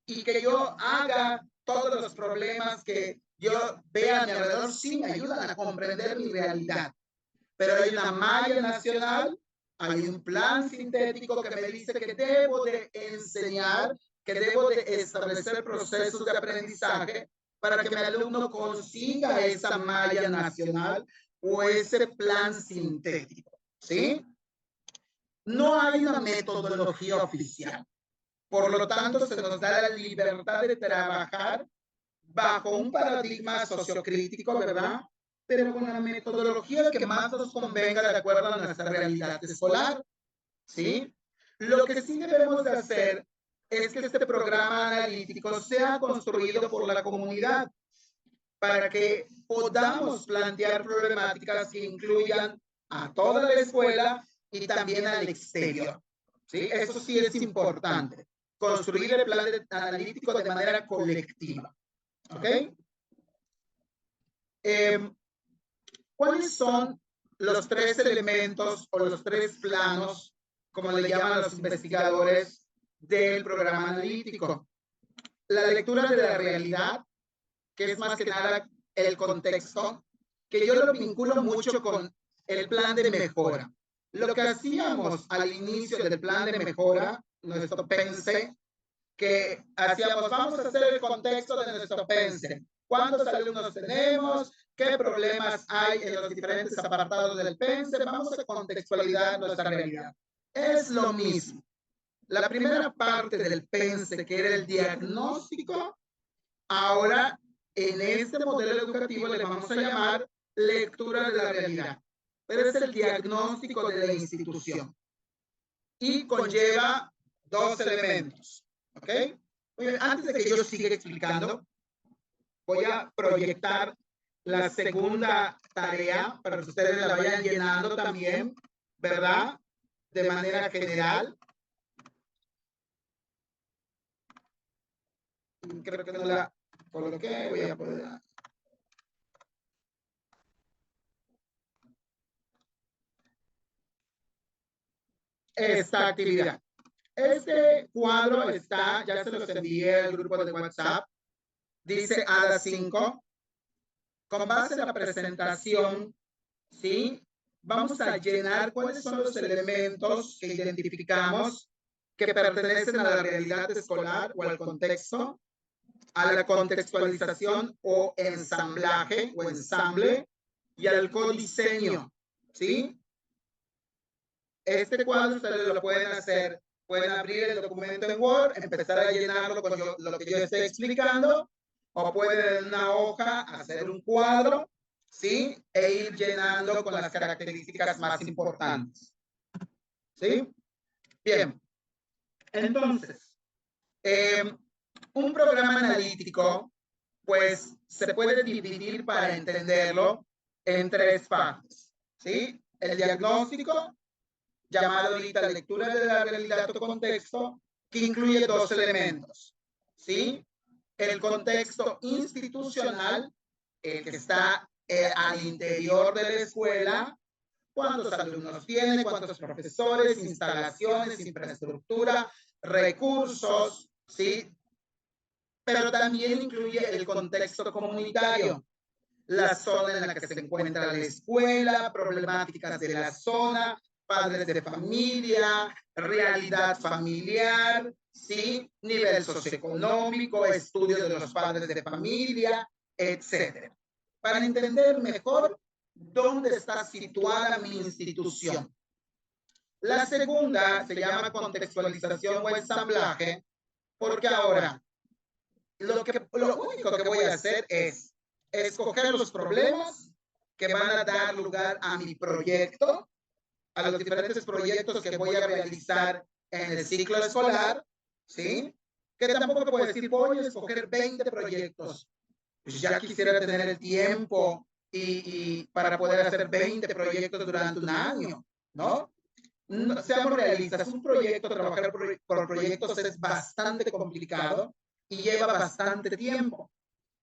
y que yo haga todos los problemas que yo vea a mi alrededor, sí me ayudan a comprender mi realidad. Pero hay una malla nacional, hay un plan sintético que me dice que debo de enseñar, que debo de establecer procesos de aprendizaje para que mi alumno consiga esa malla nacional o ese plan sintético, ¿sí? No hay una metodología oficial. Por lo tanto, se nos da la libertad de trabajar bajo un paradigma sociocrítico, ¿verdad? Pero con la metodología que más nos convenga de acuerdo a nuestra realidad escolar, ¿sí? Lo que sí debemos de hacer es que este programa analítico sea construido por la comunidad para que podamos plantear problemáticas que incluyan a toda la escuela y también al exterior, ¿sí? Eso sí es importante, construir el plan analítico de manera colectiva, ¿ok? ¿Cuáles son los tres elementos o los tres planos, como le llaman los investigadores, del programa analítico? La lectura de la realidad, que es más que nada el contexto, que yo lo vinculo mucho con el plan de mejora. Lo que hacíamos al inicio del plan de mejora, nuestro PENSE, que hacíamos, vamos a hacer el contexto de nuestro PENSE. ¿Cuántos alumnos tenemos? ¿Qué problemas hay en los diferentes apartados del PENSE? Vamos a contextualizar nuestra realidad. Es lo mismo. La primera parte del PENSE, que era el diagnóstico, ahora en este modelo educativo le vamos a llamar lectura de la realidad. Pero es el diagnóstico de la institución. Y conlleva dos elementos. ¿Ok? Antes de que yo siga explicando, voy a proyectar la segunda tarea para que ustedes la vayan llenando también, ¿verdad? De manera general. Creo que no la coloqué, voy a poder. Esta actividad. Este cuadro está, ya se los envié al grupo de WhatsApp, dice ADA 5. Con base en la presentación, ¿sí? Vamos a llenar cuáles son los elementos que identificamos que pertenecen a la realidad escolar o al contexto, a la contextualización o ensamblaje o ensamble y al codiseño, ¿sí? Este cuadro ustedes lo pueden hacer, pueden abrir el documento en Word, empezar a llenarlo con lo que yo estoy explicando, o pueden en una hoja hacer un cuadro, ¿sí? E ir llenando con las características más importantes, ¿sí? Bien. Entonces, un programa analítico, pues, se puede dividir para entenderlo en tres partes. ¿sí? El diagnóstico, llamado ahorita lectura de la realidad o contexto, que incluye dos elementos, ¿sí? El contexto institucional, el que está al interior de la escuela, cuántos alumnos tiene, cuántos profesores, instalaciones, infraestructura, recursos, ¿sí? Pero también incluye el contexto comunitario, la zona en la que se encuentra la escuela, problemáticas de la zona, padres de familia, realidad familiar, ¿sí? Nivel socioeconómico, estudio de los padres de familia, etc. Para entender mejor dónde está situada mi institución. La segunda se llama contextualización o ensamblaje, porque ahora lo único que voy a hacer es escoger los problemas que van a dar lugar a mi proyecto, a los diferentes proyectos que voy a realizar en el ciclo escolar, ¿sí? Que tampoco puedo decir, voy a escoger 20 proyectos. Pues ya quisiera tener el tiempo y para poder hacer 20 proyectos durante un año, ¿no? No, seamos realistas, un proyecto, trabajar por proyectos es bastante complicado y lleva bastante tiempo.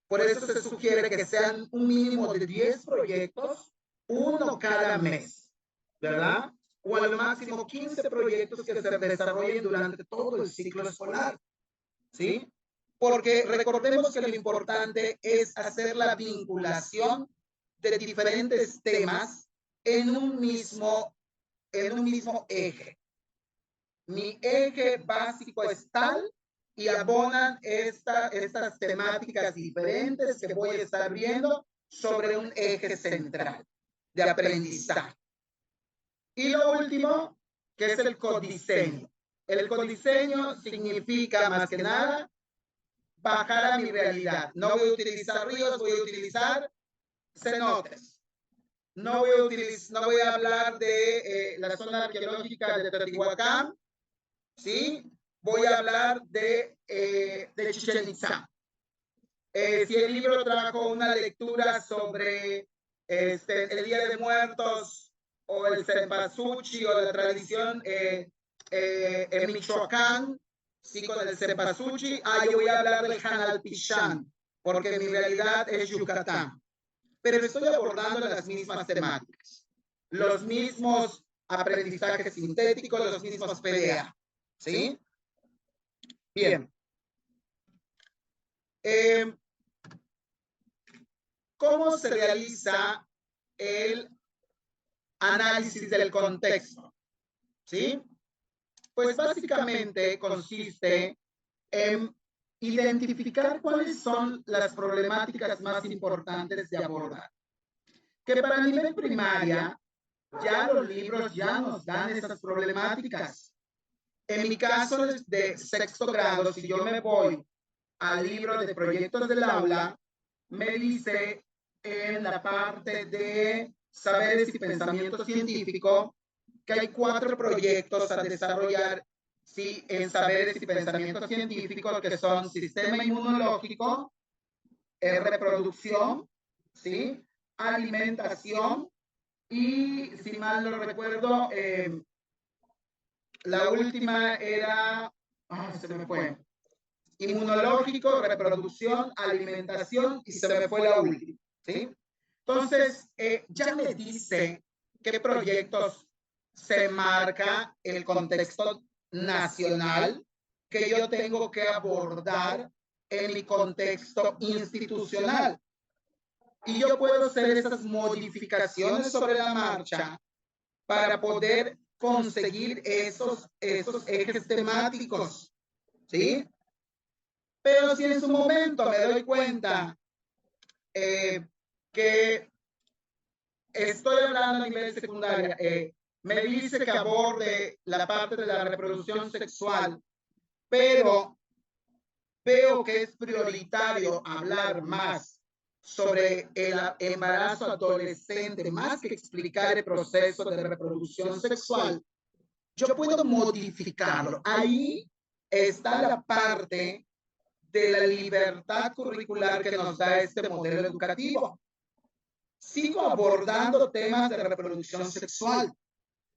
Por eso se sugiere que sean un mínimo de 10 proyectos, uno cada mes, ¿verdad? O al máximo 15 proyectos que se desarrollen durante todo el ciclo escolar, ¿sí? Porque recordemos que lo importante es hacer la vinculación de diferentes temas en un mismo eje. Mi eje básico es tal y abonan estas temáticas diferentes que voy a estar viendo sobre un eje central de aprendizaje. Y lo último, que es el codiseño. El codiseño significa más que nada bajar a mi realidad. No voy a utilizar ríos, voy a utilizar cenotes. No voy a hablar de la zona arqueológica de Teotihuacán, ¿sí? Voy a hablar de Chichén Itzá. Si el libro trajo una lectura sobre el Día de Muertos o el cempasúchil o la tradición en Michoacán, sí, con el cempasúchil, yo voy a hablar del Janalpichán, porque mi realidad es Yucatán. Pero estoy abordando las mismas temáticas, los mismos aprendizajes sintéticos, los mismos PDA, ¿sí? Bien. ¿Cómo se realiza el análisis del contexto? ¿Sí? Pues básicamente consiste en identificar cuáles son las problemáticas más importantes de abordar. Que para nivel primaria, ya los libros ya nos dan esas problemáticas. En mi caso de sexto grado, si yo me voy al libro de proyectos del aula, me dice en la parte de saberes y pensamiento científico que hay 4 proyectos a desarrollar, sí, en saberes y pensamiento científico, que son sistema inmunológico, reproducción, sí, alimentación y, si mal no recuerdo, la última era, se me fue, inmunológico, reproducción, alimentación y se me fue la última, ¿sí? Entonces, ya me dice qué proyectos se marca el contexto nacional que yo tengo que abordar en mi contexto institucional. Y yo puedo hacer esas modificaciones sobre la marcha para poder conseguir esos ejes temáticos, ¿sí? Pero si en su momento me doy cuenta que estoy hablando a nivel secundaria, me dice que aborde la parte de la reproducción sexual, pero veo que es prioritario hablar más sobre el embarazo adolescente, más que explicar el proceso de reproducción sexual, yo puedo modificarlo. Ahí está la parte de la libertad curricular que nos da este modelo educativo. sigo abordando temas de reproducción sexual,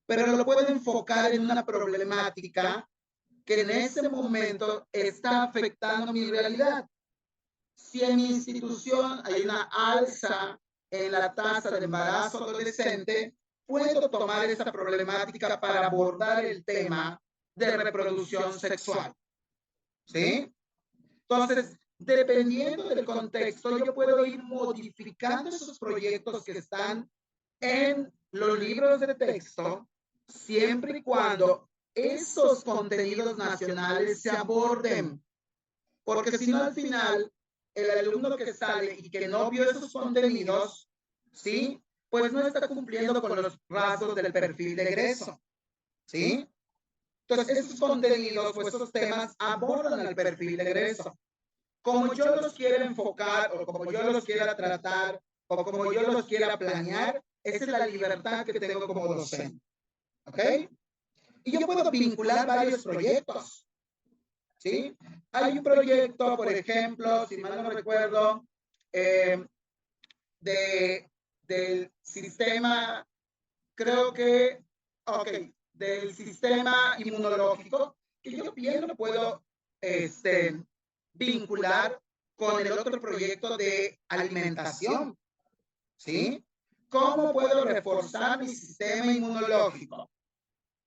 pero lo puedo enfocar en una problemática que en ese momento está afectando mi realidad. Si en mi institución hay una alza en la tasa de embarazo adolescente, puedo tomar esa problemática para abordar el tema de reproducción sexual. ¿Sí? Entonces, dependiendo del contexto, yo puedo ir modificando esos proyectos que están en los libros de texto, siempre y cuando esos contenidos nacionales se aborden. Porque si no, al final, el alumno que sale y que no vio esos contenidos, ¿sí? Pues no está cumpliendo con los rasgos del perfil de egreso, ¿sí? Entonces, esos contenidos o esos temas abordan el perfil de egreso. Como yo los quiera enfocar o como yo los quiera tratar o como yo los quiera planear, esa es la libertad que tengo como docente. ¿Ok? Y yo puedo vincular varios proyectos. ¿Sí? Hay un proyecto, por ejemplo, si mal no recuerdo, del sistema, creo que, del sistema inmunológico, que yo bien lo puedo vincular con el otro proyecto de alimentación. ¿Sí? ¿Cómo puedo reforzar mi sistema inmunológico?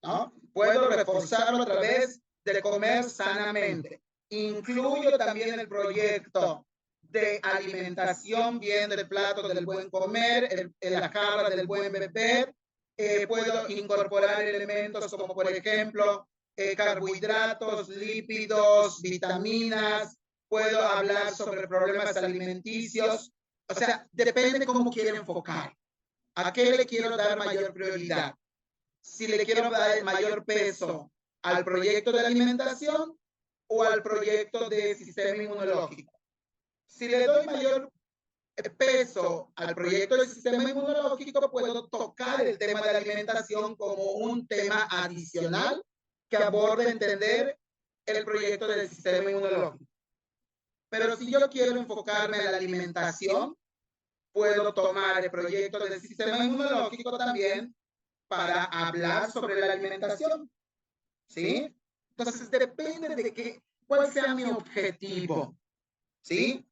¿No? Puedo reforzarlo a través de comer sanamente. Incluyo también el proyecto de alimentación bien del plato del buen comer, la jarra del buen beber. Puedo incorporar elementos como, por ejemplo, carbohidratos, lípidos, vitaminas. Puedo hablar sobre problemas alimenticios. O sea, depende de cómo quiero enfocar. ¿A qué le quiero dar mayor prioridad? Si le quiero dar mayor peso al proyecto de alimentación o al proyecto de sistema inmunológico. Si le doy mayor peso al proyecto del sistema inmunológico, puedo tocar el tema de la alimentación como un tema adicional que aborde entender el proyecto del sistema inmunológico. Pero si yo quiero enfocarme en la alimentación, puedo tomar el proyecto del sistema inmunológico también para hablar sobre la alimentación. ¿Sí? Entonces, depende de cuál sea mi objetivo. ¿Sí?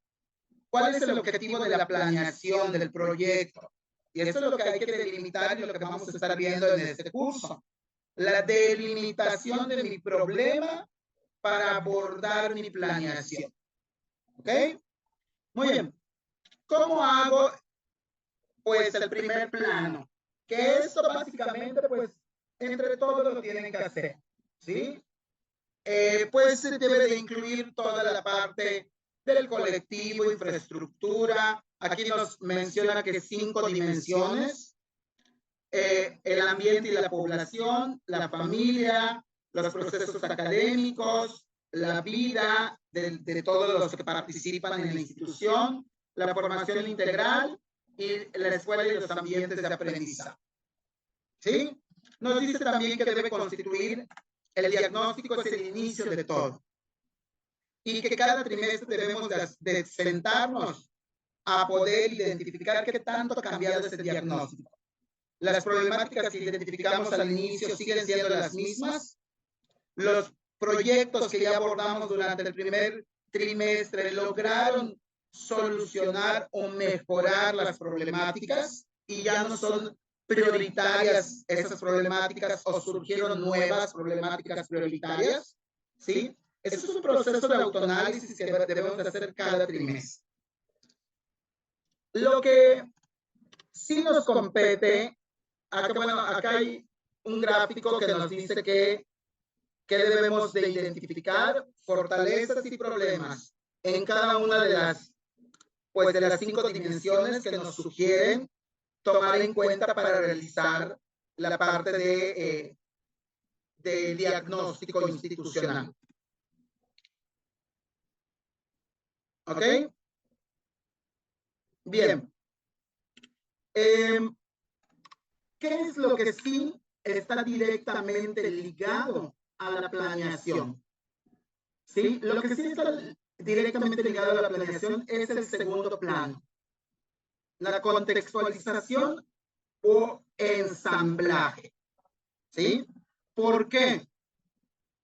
¿Cuál es el objetivo de la planeación del proyecto? Y eso es lo que hay que delimitar y lo que vamos a estar viendo en este curso. La delimitación de mi problema para abordar mi planeación. ¿Ok? Muy bien. ¿Cómo hago, pues, el primer plano? Que esto básicamente, pues, entre todos lo tienen que hacer. ¿Sí? Pues debe de incluir toda la parte del colectivo, infraestructura. Aquí nos menciona que 5 dimensiones. El ambiente y la población, la familia, los procesos académicos, la vida de todos los que participan en la institución, la formación integral y la escuela y los ambientes de aprendizaje. ¿Sí? Nos dice también que debe constituir el diagnóstico, es el inicio de todo. Y que cada trimestre debemos de sentarnos a poder identificar qué tanto ha cambiado ese diagnóstico. Las problemáticas que identificamos al inicio siguen siendo las mismas. Los proyectos que ya abordamos durante el primer trimestre lograron solucionar o mejorar las problemáticas y ya no son prioritarias esas problemáticas o surgieron nuevas problemáticas prioritarias. ¿Sí? Ese es un proceso de autoanálisis que debemos de hacer cada trimestre. Lo que sí nos compete, acá hay un gráfico que nos dice que debemos de identificar fortalezas y problemas en cada una de las 5 dimensiones que nos sugieren tomar en cuenta para realizar la parte de diagnóstico institucional. ¿Ok? Bien. ¿Qué es lo que sí está directamente ligado a la planeación? ¿Sí? Lo que sí está directamente ligado a la planeación es el segundo plano. la contextualización o ensamblaje. ¿Sí? ¿Por qué?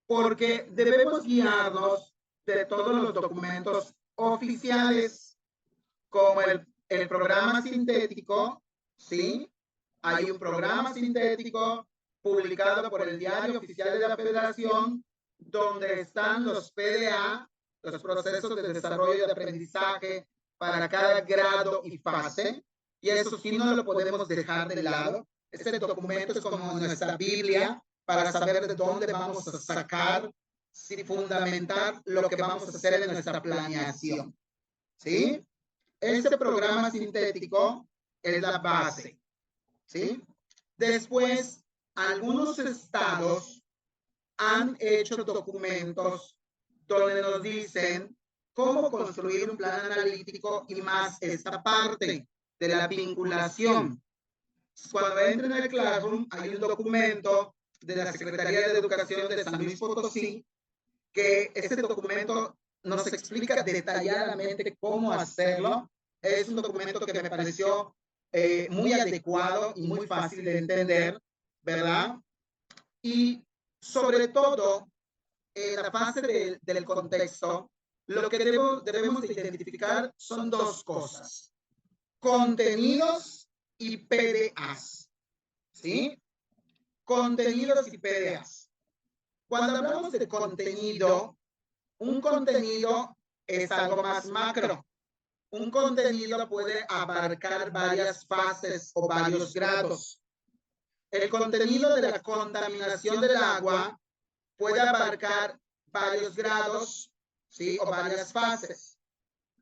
Porque debemos guiarnos de todos los documentos oficiales, como el programa sintético, ¿sí? Hay un programa sintético publicado por el Diario Oficial de la Federación, donde están los PDA, los procesos de desarrollo de aprendizaje para cada grado y fase, y eso sí no lo podemos dejar de lado. Este documento es como nuestra Biblia para saber de dónde vamos a sacar, y fundamentar lo que vamos a hacer en nuestra planeación. ¿Sí? Este programa sintético es la base. ¿Sí? Después, algunos estados han hecho documentos donde nos dicen cómo construir un plan analítico y más esta parte de la vinculación. Cuando entren en el Classroom, hay un documento de la Secretaría de Educación de San Luis Potosí, que ese documento nos explica detalladamente cómo hacerlo. Es un documento que me pareció muy adecuado y muy fácil de entender, ¿verdad? Y sobre todo, en la fase del contexto, lo que debemos identificar son dos cosas: contenidos y PDAs. ¿Sí? Contenidos y PDAs. Cuando hablamos de contenido, un contenido es algo más macro. Un contenido puede abarcar varias fases o varios grados. El contenido de la contaminación del agua puede abarcar varios grados, ¿sí? O varias fases.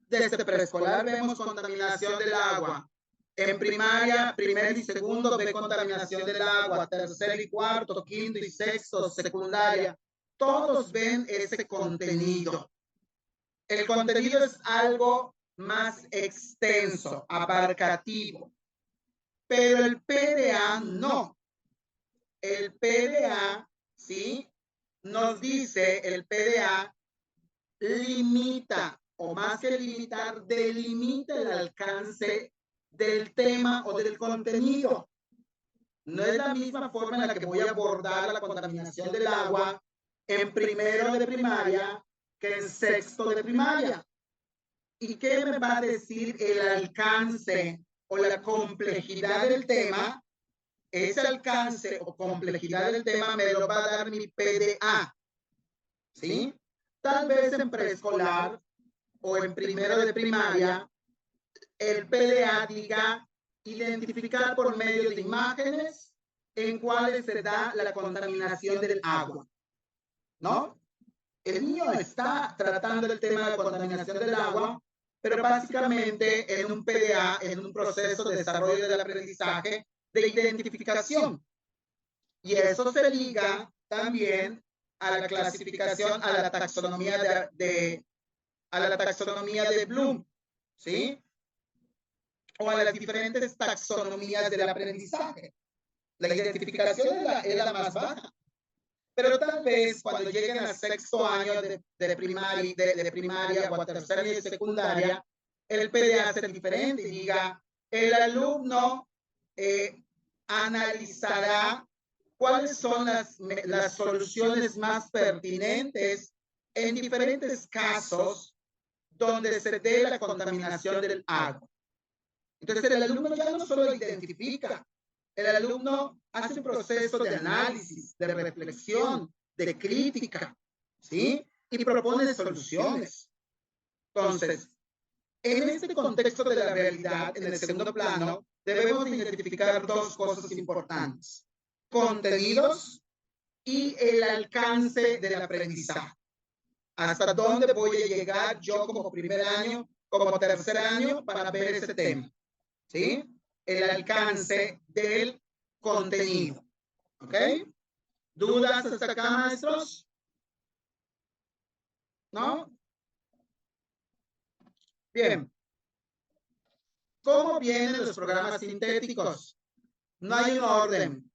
Desde preescolar vemos contaminación del agua. En primaria, primer y segundo, ve contaminación del agua. Tercer y cuarto, quinto y sexto, secundaria. Todos ven ese contenido. El contenido es algo más extenso, abarcativo. Pero el PDA no. El PDA, ¿sí? Nos dice, el PDA limita, o más que limitar, delimita el alcance del tema o del contenido. No es la misma forma en la que voy a abordar la contaminación del agua en primero de primaria que en sexto de primaria. ¿Y qué me va a decir el alcance o la complejidad del tema? Ese alcance o complejidad del tema me lo va a dar mi PDA. ¿Sí? Tal vez en preescolar o en primero de primaria, el PDA diga identificar por medio de imágenes en cuáles se da la contaminación del agua. ¿No? El niño está tratando el tema de la contaminación del agua, pero básicamente en un PDA, en un proceso de desarrollo del aprendizaje de identificación. Y eso se liga también a la clasificación, a la taxonomía de Bloom, ¿sí? O a las diferentes taxonomías del aprendizaje. La identificación es la más baja. Pero tal vez cuando lleguen al sexto año de primaria o a tercer año de secundaria, el PDA será diferente y diga, el alumno analizará cuáles son las soluciones más pertinentes en diferentes casos donde se dé la contaminación del agua. Entonces el alumno ya no solo identifica, el alumno hace un proceso de análisis, de reflexión, de crítica, ¿sí? Y propone soluciones. Entonces, en este contexto de la realidad, en el segundo plano, debemos identificar dos cosas importantes: contenidos y el alcance del aprendizaje. ¿Hasta dónde voy a llegar yo como primer año, como tercer año para ver ese tema? ¿Sí? El alcance del contenido. ¿Ok? ¿Dudas hasta acá, maestros? ¿No? Bien. ¿Cómo vienen los programas sintéticos? No hay un orden.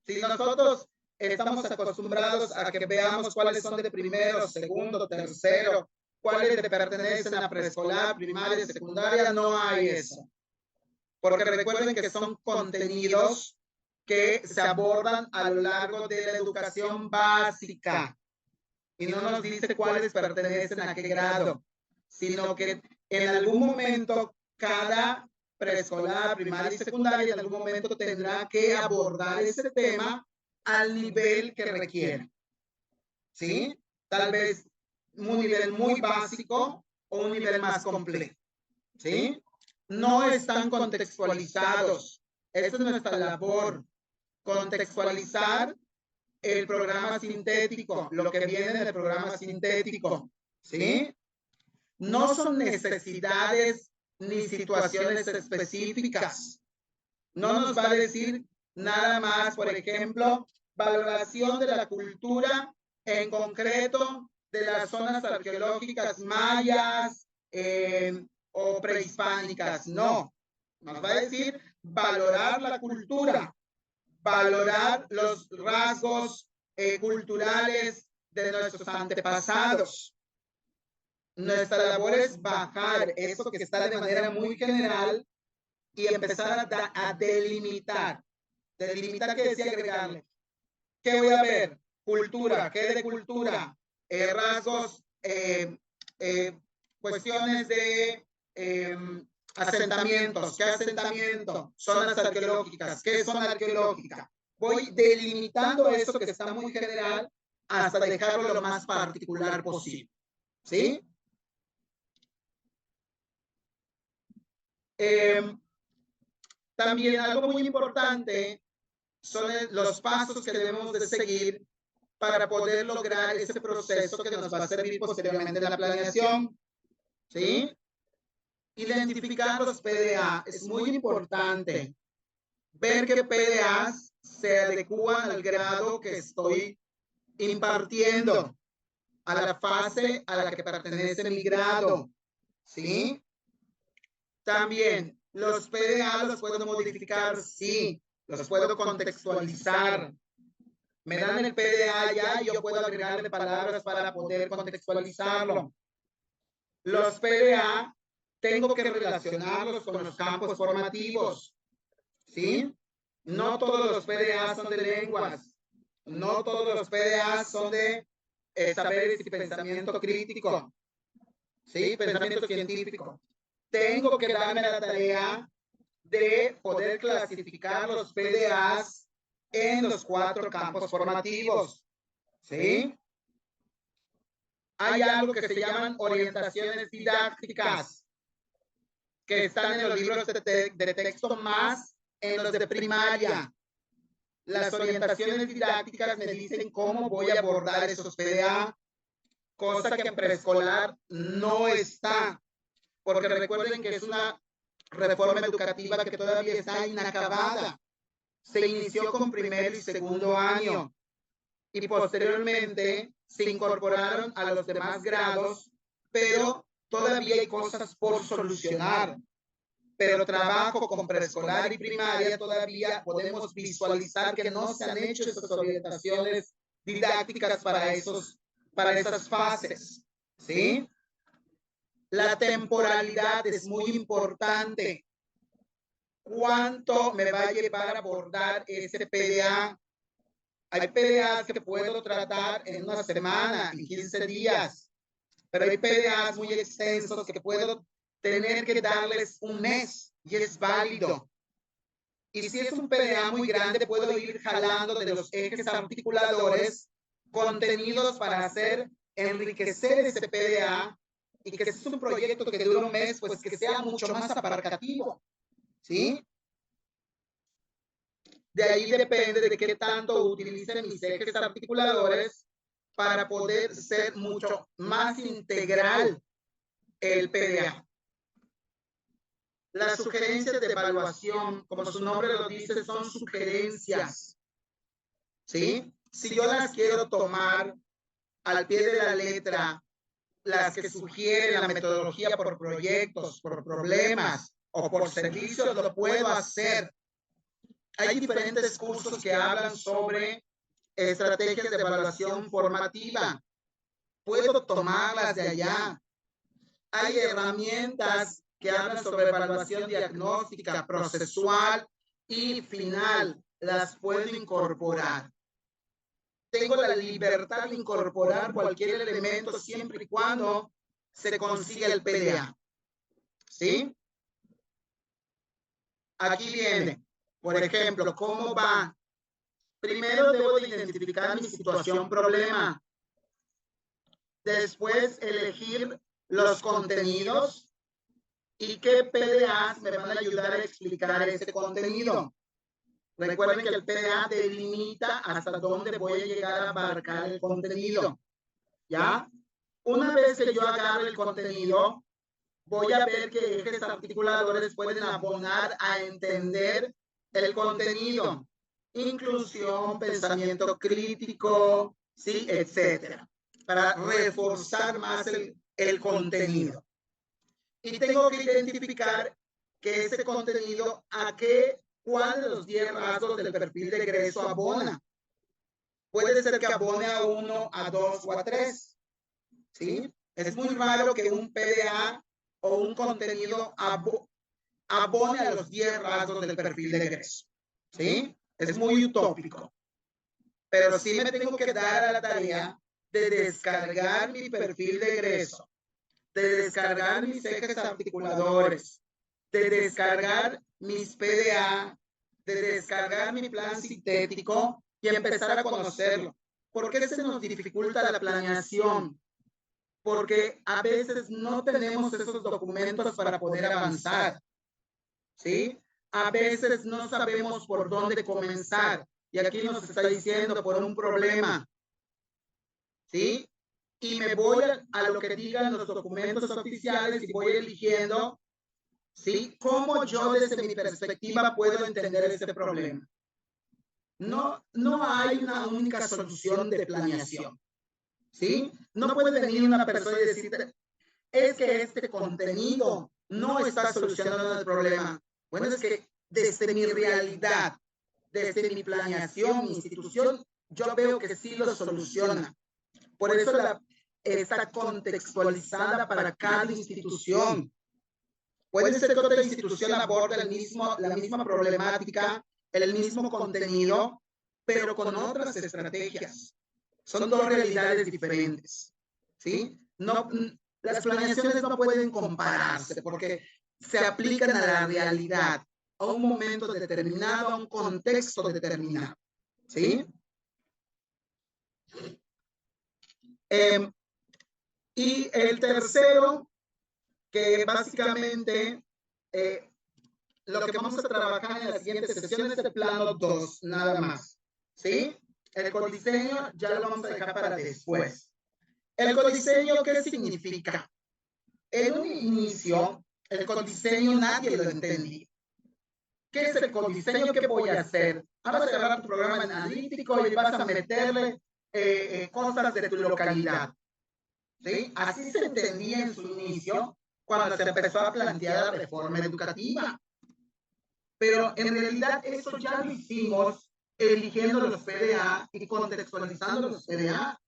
Si nosotros estamos acostumbrados a que veamos cuáles son de primero, segundo, tercero, cuáles le pertenecen a preescolar, primaria, secundaria, no hay eso. porque recuerden que son contenidos que se abordan a lo largo de la educación básica y no nos dice cuáles pertenecen a qué grado, sino que en algún momento cada preescolar, primaria y secundaria en algún momento tendrá que abordar ese tema al nivel que requiera. ¿Sí? Tal vez un nivel muy básico o un nivel más complejo. ¿Sí? No están contextualizados. Esa es nuestra labor. Contextualizar el programa sintético, lo que viene del programa sintético. ¿Sí? No son necesidades ni situaciones específicas. No nos va a decir nada más, por ejemplo, valoración de la cultura en concreto de las zonas arqueológicas mayas o prehispánicas. No, nos va a decir valorar la cultura, valorar los rasgos culturales de nuestros antepasados. Nuestra labor es bajar eso que está de manera muy general y empezar a delimitar. Delimitar quiere decir agregarle. ¿Qué voy a ver? Cultura. ¿Qué de cultura? Rasgos, cuestiones de asentamientos. ¿Qué asentamiento? Zonas arqueológicas. ¿Qué zona arqueológica? Voy delimitando eso que está muy general hasta dejarlo lo más particular posible. ¿Sí? También algo muy importante son los pasos que debemos de seguir para poder lograr ese proceso que nos va a servir posteriormente en la planeación. ¿Sí? Identificar los PDA es muy importante. Ver qué PDAs se adecúan al grado que estoy impartiendo, a la fase a la que pertenece mi grado. ¿Sí? También, los PDA los puedo modificar, sí, los puedo contextualizar. Me dan el PDA ya y yo puedo agregarle palabras para poder contextualizarlo. Los PDA tengo que relacionarlos con los campos formativos, ¿sí? No todos los PDA son de lenguas, no todos los PDA son de saberes y pensamiento crítico, ¿sí? Pensamiento científico. Tengo que darme la tarea de poder clasificar los PDAs en los 4 campos formativos. ¿Sí? Hay algo que se llaman orientaciones didácticas, que están en los libros de texto más en los de primaria. Las orientaciones didácticas me dicen cómo voy a abordar esos PDA, cosa que en preescolar no está. Porque recuerden que es una reforma educativa que todavía está inacabada. Se inició con primer y segundo año y posteriormente se incorporaron a los demás grados, pero todavía hay cosas por solucionar. Pero trabajo con preescolar y primaria todavía podemos visualizar que no se han hecho esas orientaciones didácticas para esas fases. ¿Sí? La temporalidad es muy importante. ¿Cuánto me va a llevar a abordar ese PDA? Hay PDAs que puedo tratar en una semana, en 15 días, pero hay PDAs muy extensos que puedo tener que darles un mes y es válido. Y si es un PDA muy grande, puedo ir jalando de los ejes articuladores contenidos para hacer enriquecer ese PDA y que si es un proyecto que dura un mes, pues que sea mucho más abarcativo. ¿Sí? De ahí depende de qué tanto utilicen mis ejes articuladores para poder ser mucho más integral el PDA. Las sugerencias de evaluación, como su nombre lo dice, son sugerencias. ¿Sí? Si yo las quiero tomar al pie de la letra, las que sugiere la metodología por proyectos, por problemas o por servicios, lo puedo hacer. Hay diferentes cursos que hablan sobre estrategias de evaluación formativa. Puedo tomarlas de allá. Hay herramientas que habla sobre evaluación diagnóstica, procesual y final. Las puedo incorporar. Tengo la libertad de incorporar cualquier elemento siempre y cuando se consiga el PDA. ¿Sí? Aquí viene, por ejemplo, ¿cómo va? Primero debo de identificar mi situación problema. Después elegir los contenidos y qué PDAs me van a ayudar a explicar ese contenido. Recuerden que el PDA delimita hasta dónde voy a llegar a abarcar el contenido. ¿Ya? Una vez que yo agarro el contenido, voy a ver que ejes articuladores pueden abonar a entender el contenido. Inclusión, pensamiento crítico, ¿sí? Etcétera. Para reforzar más el contenido. Y tengo que identificar que ese contenido ¿cuál de los 10 rasgos del perfil de egreso abona? Puede ser que abone a 1, a 2 o a 3. ¿Sí? Es muy raro que un PDA o un contenido abone a los 10 rasgos del perfil de egreso. ¿Sí? Es muy utópico. Pero sí me tengo que dar a la tarea de descargar mi perfil de egreso, de descargar mis ejes articuladores, de descargar mis PDA, de descargar mi plan sintético y empezar a conocerlo. ¿Por qué se nos dificulta la planeación? Porque a veces no tenemos esos documentos para poder avanzar. ¿Sí? A veces no sabemos por dónde comenzar. Y aquí nos está diciendo por un problema. ¿Sí? Y me voy a lo que digan los documentos oficiales y voy eligiendo, ¿sí? Cómo yo desde mi perspectiva puedo entender este problema. No hay una única solución de planeación. ¿Sí? No puede venir una persona y decirte, es que este contenido no está solucionando el problema. Bueno, es que desde mi realidad, desde mi planeación, mi institución, yo veo que sí lo soluciona. Por eso está contextualizada para cada institución. Puede ser que otra institución aborde la misma problemática, el mismo contenido, pero con otras estrategias. Son dos realidades diferentes. ¿Sí? Las planeaciones no pueden compararse porque se aplican a la realidad, a un momento determinado, a un contexto determinado. ¿Sí? Y el tercero, que básicamente lo que vamos a trabajar en la siguiente sesión es el plano 2, nada más. ¿Sí? El codiseño ya lo vamos a dejar para después. ¿El codiseño qué significa? En un inicio, el codiseño nadie lo entendía. ¿Qué es el codiseño? ¿Qué voy a hacer? Vas a agarrar tu programa analítico y vas a meterle cosas de tu localidad. ¿Sí? Así se entendía en su inicio cuando se empezó a plantear la reforma educativa. Pero en realidad eso ya lo hicimos eligiendo los PDA y contextualizando los PDA.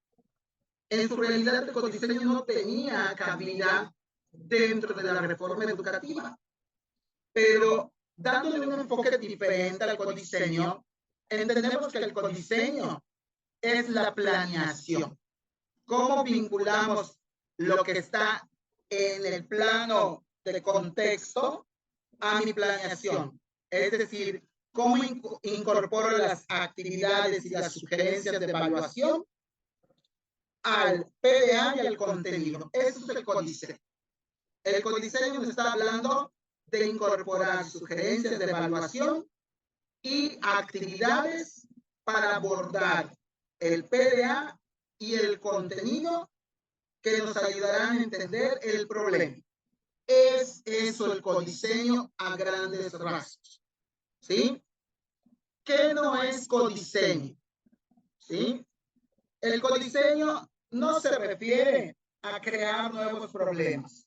En su realidad el codiseño no tenía cabida dentro de la reforma educativa. Pero dándole un enfoque diferente al codiseño, entendemos que el codiseño es la planeación. ¿Cómo vinculamos lo que está en el plano de contexto a mi planeación? Es decir, ¿cómo incorporo las actividades y las sugerencias de evaluación al PDA y al contenido? Eso es el codiseño. El codiseño nos está hablando de incorporar sugerencias de evaluación y actividades para abordar el PDA y el contenido que nos ayudarán a entender el problema. Es eso el codiseño a grandes rasgos. ¿Sí? ¿Qué no es codiseño? ¿Sí? El codiseño no se refiere a crear nuevos problemas.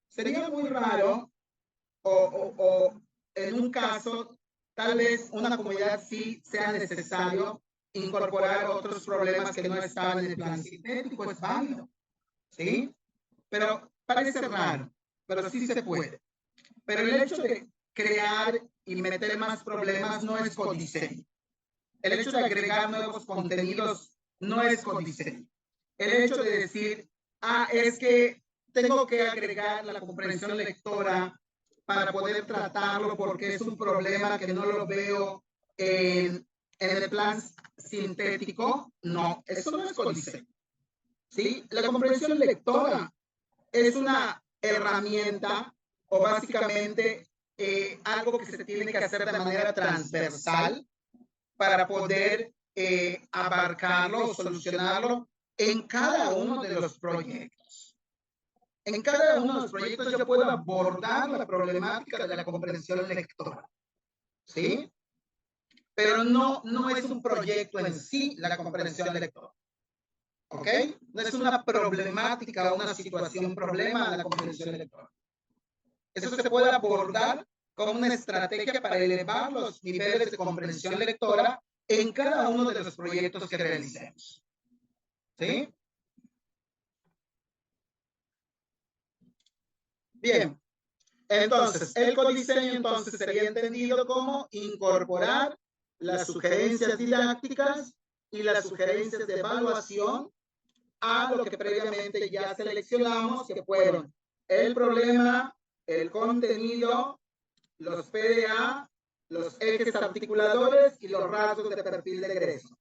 Sería muy raro o en un caso, tal vez una comunidad sí sea necesario incorporar otros problemas que no estaban en el plan sintético, es válido, ¿sí? Pero parece raro. pero sí se puede. Pero el hecho de crear y meter más problemas no es codiseño. El hecho de agregar nuevos contenidos no es codiseño. El hecho de decir, es que tengo que agregar la comprensión lectora para poder tratarlo porque es un problema que no lo veo en el plan sintético. No, eso no es codiseño. ¿Sí? La comprensión lectora es una herramienta o básicamente algo que se tiene que hacer de manera transversal para poder abarcarlo o solucionarlo en cada uno de los proyectos. En cada uno de los proyectos yo puedo abordar la problemática de la comprensión lectora, ¿sí? Pero no es un proyecto en sí la comprensión lectora, ¿ok? No es una problemática o una situación, un problema la comprensión lectora. Eso se puede abordar como una estrategia para elevar los niveles de comprensión lectora en cada uno de los proyectos que realicemos. ¿Sí? Bien. Entonces, el codiseño entonces sería entendido como incorporar las sugerencias didácticas y las sugerencias de evaluación a lo que previamente ya seleccionamos, que fueron el problema, el contenido, los PDA, los ejes articuladores y los rasgos de perfil de egreso.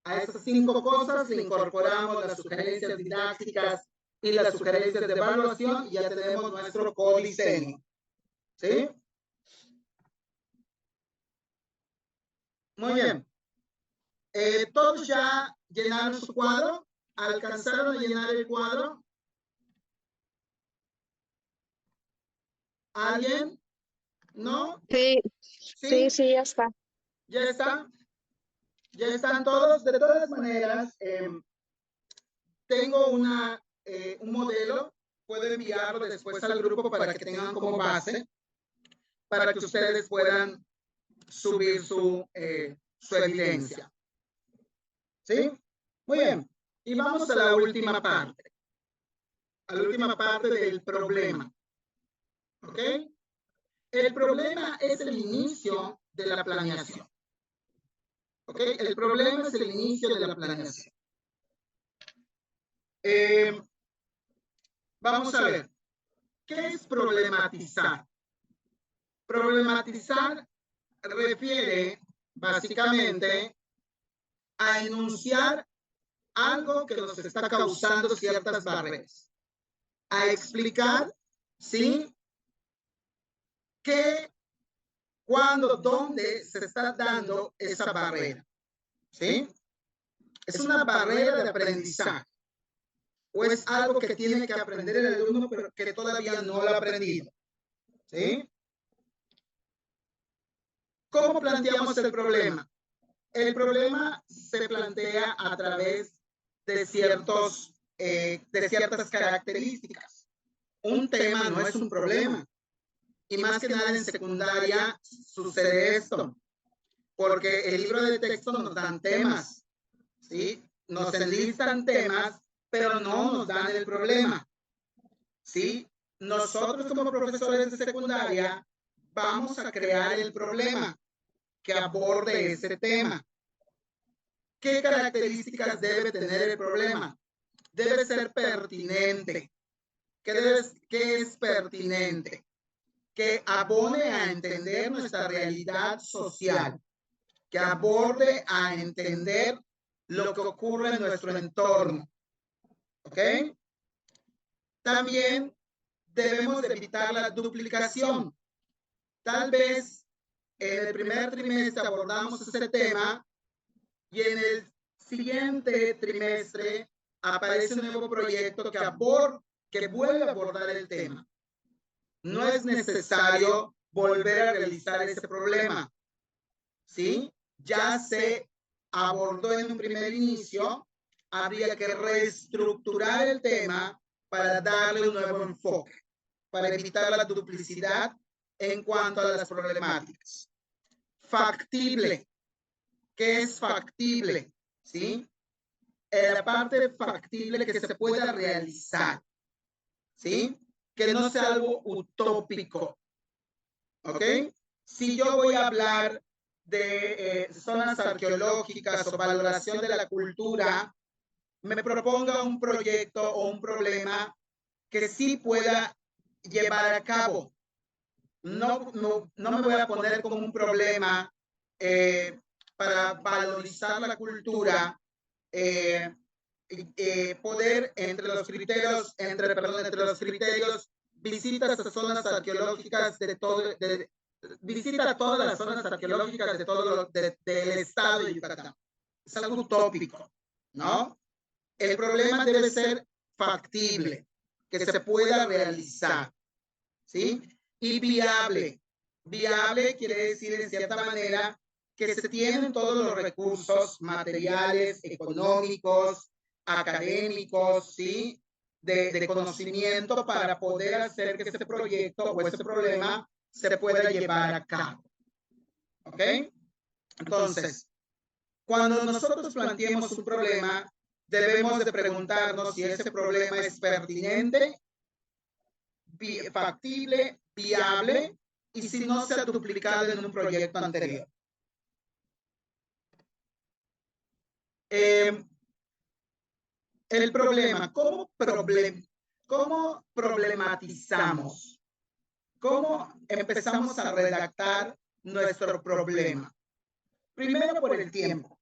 A esas 5 cosas le incorporamos las sugerencias didácticas y las sugerencias de evaluación y ya tenemos nuestro codiseño. ¿Sí? Muy bien. ¿Todos ya llenaron su cuadro? ¿Alcanzaron a llenar el cuadro? ¿Alguien? ¿No? Sí, sí, ya está. ¿Ya está? ¿Ya están todos? De todas maneras, tengo un modelo, puedo enviarlo después al grupo para que tengan como base, para que ustedes puedan subir su evidencia. ¿Sí? Muy bien. Y vamos a la última parte. A la última parte del problema. ¿Ok? El problema es el inicio de la planeación. ¿Ok? El problema es el inicio de la planeación. Vamos a ver. ¿Qué es problematizar? Problematizar refiere básicamente a enunciar algo que nos está causando ciertas barreras. A explicar, ¿sí? ¿Qué, cuándo, dónde se está dando esa barrera? ¿Sí? ¿Es una barrera de aprendizaje? ¿O es algo que tiene que aprender el alumno pero que todavía no lo ha aprendido? ¿Sí? ¿Cómo planteamos el problema? El problema se plantea a través de ciertas características. Un tema no es un problema. Y más que nada en secundaria sucede esto. Porque el libro de texto nos dan temas, ¿sí? Nos enlistan temas, pero no nos dan el problema, ¿sí? Nosotros como profesores de secundaria vamos a crear el problema que aborde ese tema. ¿Qué características debe tener el problema? Debe ser pertinente. ¿Qué es pertinente? Que abone a entender nuestra realidad social, que aborde a entender lo que ocurre en nuestro entorno. ¿Ok? También debemos evitar la duplicación. Tal vez en el primer trimestre abordamos ese tema y en el siguiente trimestre aparece un nuevo proyecto que vuelve a abordar el tema. No es necesario volver a realizar ese problema. ¿Sí? Ya se abordó en un primer inicio, habría que reestructurar el tema para darle un nuevo enfoque, para evitar la duplicidad en cuanto a las problemáticas. Factible. ¿Qué es factible? ¿Sí? La parte factible que se pueda realizar. ¿Sí? que no sea algo utópico, ¿ok? Si yo voy a hablar de zonas arqueológicas o valoración de la cultura, me proponga un proyecto o un problema que sí pueda llevar a cabo. No me voy a poner como un problema para valorizar la cultura, poder entre los criterios, visitas a zonas arqueológicas visita todas las zonas arqueológicas de del estado de Yucatán. Es algo utópico, ¿no? El problema debe ser factible, que se pueda realizar, ¿sí? Y viable. Viable quiere decir, en cierta manera, que se tienen todos los recursos materiales, económicos, académicos, ¿sí? De conocimiento para poder hacer que ese proyecto o ese problema se pueda llevar a cabo. ¿Ok? Entonces, cuando nosotros planteemos un problema, debemos de preguntarnos si ese problema es pertinente, factible, viable, y si no se ha duplicado en un proyecto anterior. El problema, ¿cómo problematizamos? ¿Cómo empezamos a redactar nuestro problema? Primero, por el tiempo.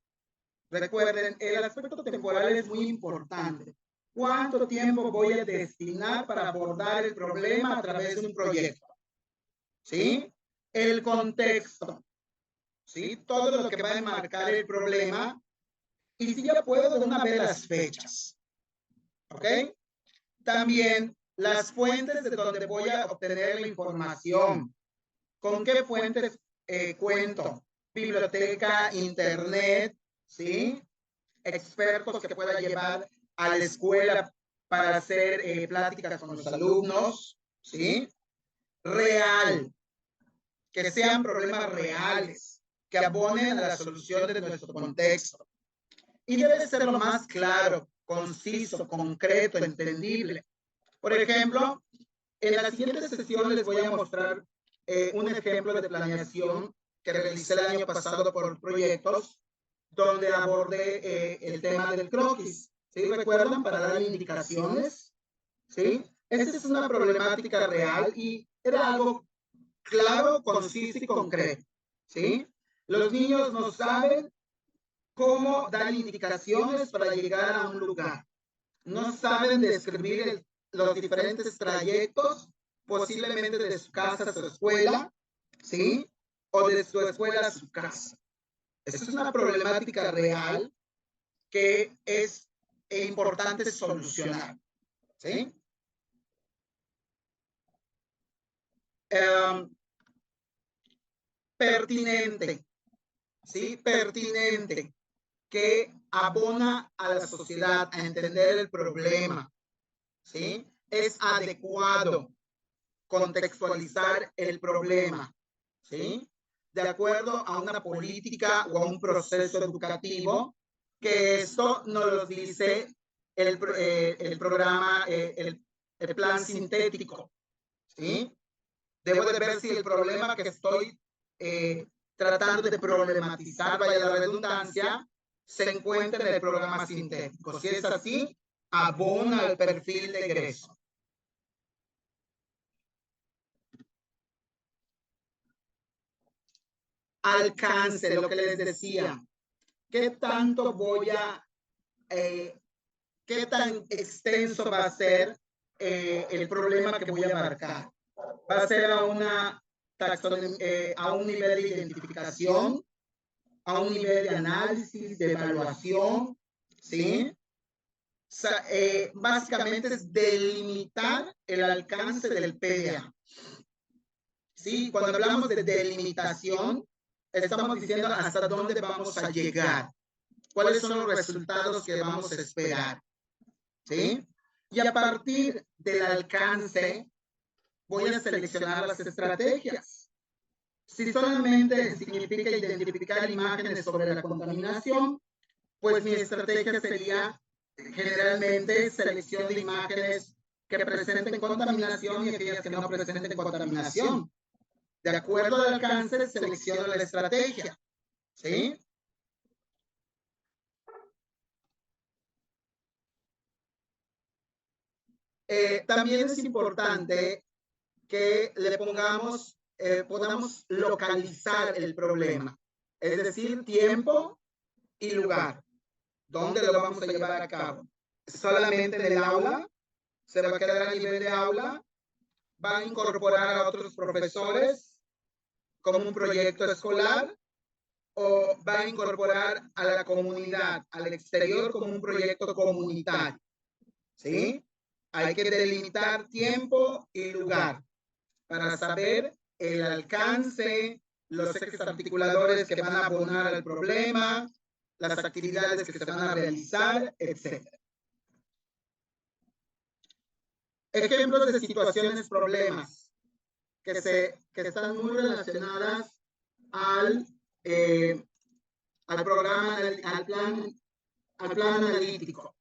Recuerden, el aspecto temporal es muy importante. ¿Cuánto tiempo voy a destinar para abordar el problema a través de un proyecto? ¿Sí? El contexto. ¿Sí? Todo lo que va a enmarcar el problema. Y si ya puedo, de una vez las fechas. ¿Ok? También las fuentes de donde voy a obtener la información. ¿Con qué fuentes cuento? Biblioteca, internet, ¿sí? Expertos que pueda llevar a la escuela para hacer pláticas con los alumnos, ¿sí? Real, que sean problemas reales, que abonen a la solución de nuestro contexto. Y debe ser lo más claro, conciso, concreto, entendible. Por ejemplo, en la siguiente sesión les voy a mostrar un ejemplo de planeación que realicé el año pasado por proyectos, donde abordé el tema del croquis. ¿Sí? ¿Recuerdan? Para dar indicaciones. ¿Sí? Esta es una problemática real y era algo claro, conciso y concreto. ¿Sí? Los niños no saben cómo dar indicaciones para llegar a un lugar. No saben describir los diferentes trayectos, posiblemente de su casa a su escuela, ¿sí? O de su escuela a su casa. Esa es una problemática real que es importante solucionar, ¿sí? Pertinente, ¿sí? Pertinente, que abona a la sociedad a entender el problema, ¿sí? Es adecuado contextualizar el problema, ¿sí? De acuerdo a una política o a un proceso educativo, que esto nos lo dice el programa, el plan sintético, ¿sí? Debo de ver si el problema que estoy tratando de problematizar, vaya la redundancia, se encuentra en el programa sintético. Si es así, abona al perfil de egreso. Alcance, lo que les decía. ¿Qué tanto qué tan extenso va a ser el problema que voy a abarcar? ¿Va a ser a un nivel de identificación, a un nivel de análisis, de evaluación? ¿Sí? Básicamente es delimitar el alcance del PDA. ¿Sí? Cuando hablamos de delimitación, estamos diciendo hasta dónde vamos a llegar, cuáles son los resultados que vamos a esperar, ¿sí? Y a partir del alcance, voy a seleccionar las estrategias. Si solamente significa identificar imágenes sobre la contaminación, pues mi estrategia sería generalmente selección de imágenes que presenten contaminación y aquellas que no presenten contaminación. De acuerdo al alcance, selecciona la estrategia. ¿Sí? También es importante que le pongamos, podamos localizar el problema. Es decir, tiempo y lugar. ¿Dónde lo vamos a llevar a cabo? ¿Solamente en el aula? ¿Se va a quedar a nivel de aula? ¿Va a incorporar a otros profesores como un proyecto escolar? ¿O va a incorporar a la comunidad, al exterior, como un proyecto comunitario? ¿Sí? Hay que delimitar tiempo y lugar para saber el alcance, los ejes articuladores que van a abonar al problema, las actividades que se van a realizar, etc. Ejemplos de situaciones, problemas que están muy relacionadas al programa, al plan analítico.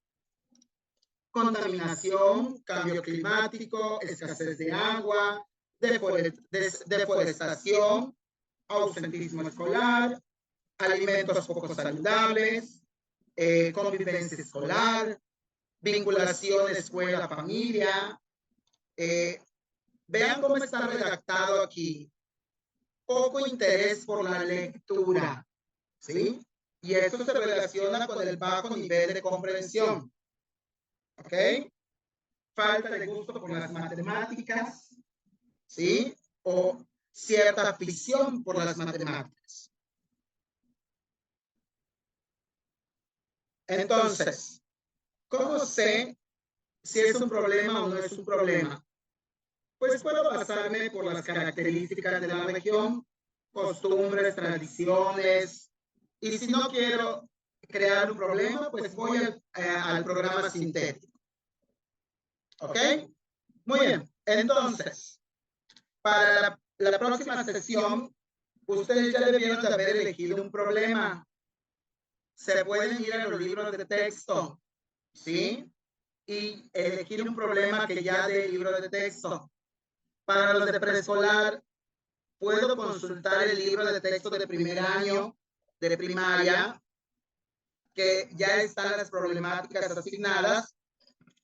Contaminación, cambio climático, escasez de agua, deforestación, ausentismo escolar, alimentos poco saludables, convivencia escolar, vinculación escuela-familia. Vean cómo está redactado aquí. Poco interés por la lectura, ¿sí? Y esto se relaciona con el bajo nivel de comprensión. ¿Ok? Falta de gusto por las matemáticas, ¿sí? O cierta afición por las matemáticas. Entonces, ¿cómo sé si es un problema o no es un problema? Pues puedo basarme por las características de la región, costumbres, tradiciones, y si no quiero crear un problema, pues voy al programa sintético. ¿Ok? Muy bien. Entonces, para la próxima sesión, ustedes ya debieron de haber elegido un problema. Se pueden ir a los libros de texto, ¿sí? Y elegir un problema que ya dé libro de texto. Para los de preescolar, puedo consultar el libro de texto de primer año, de primaria, que ya están las problemáticas asignadas,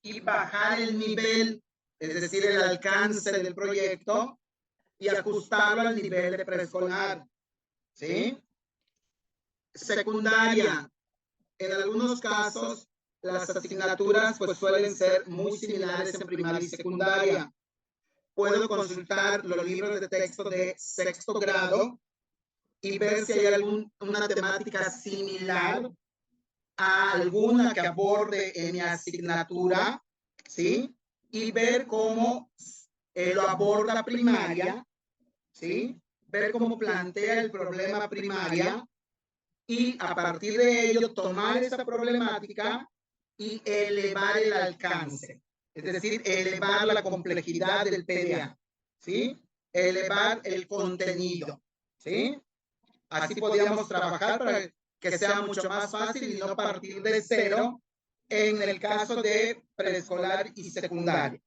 y bajar el nivel, es decir, el alcance del proyecto, y ajustarlo al nivel de preescolar, ¿sí? Secundaria. En algunos casos, las asignaturas pues suelen ser muy similares en primaria y secundaria. Puedo consultar los libros de texto de sexto grado y ver si hay alguna temática similar a alguna que aborde en mi asignatura, ¿sí? Y ver cómo lo aborda primaria, ¿sí? Ver cómo plantea el problema primaria y a partir de ello tomar esa problemática y elevar el alcance. Es decir, elevar la complejidad del PDA, ¿sí? Elevar el contenido, ¿sí? Así podríamos trabajar para que sea mucho más fácil y no partir de cero en el caso de preescolar y secundaria.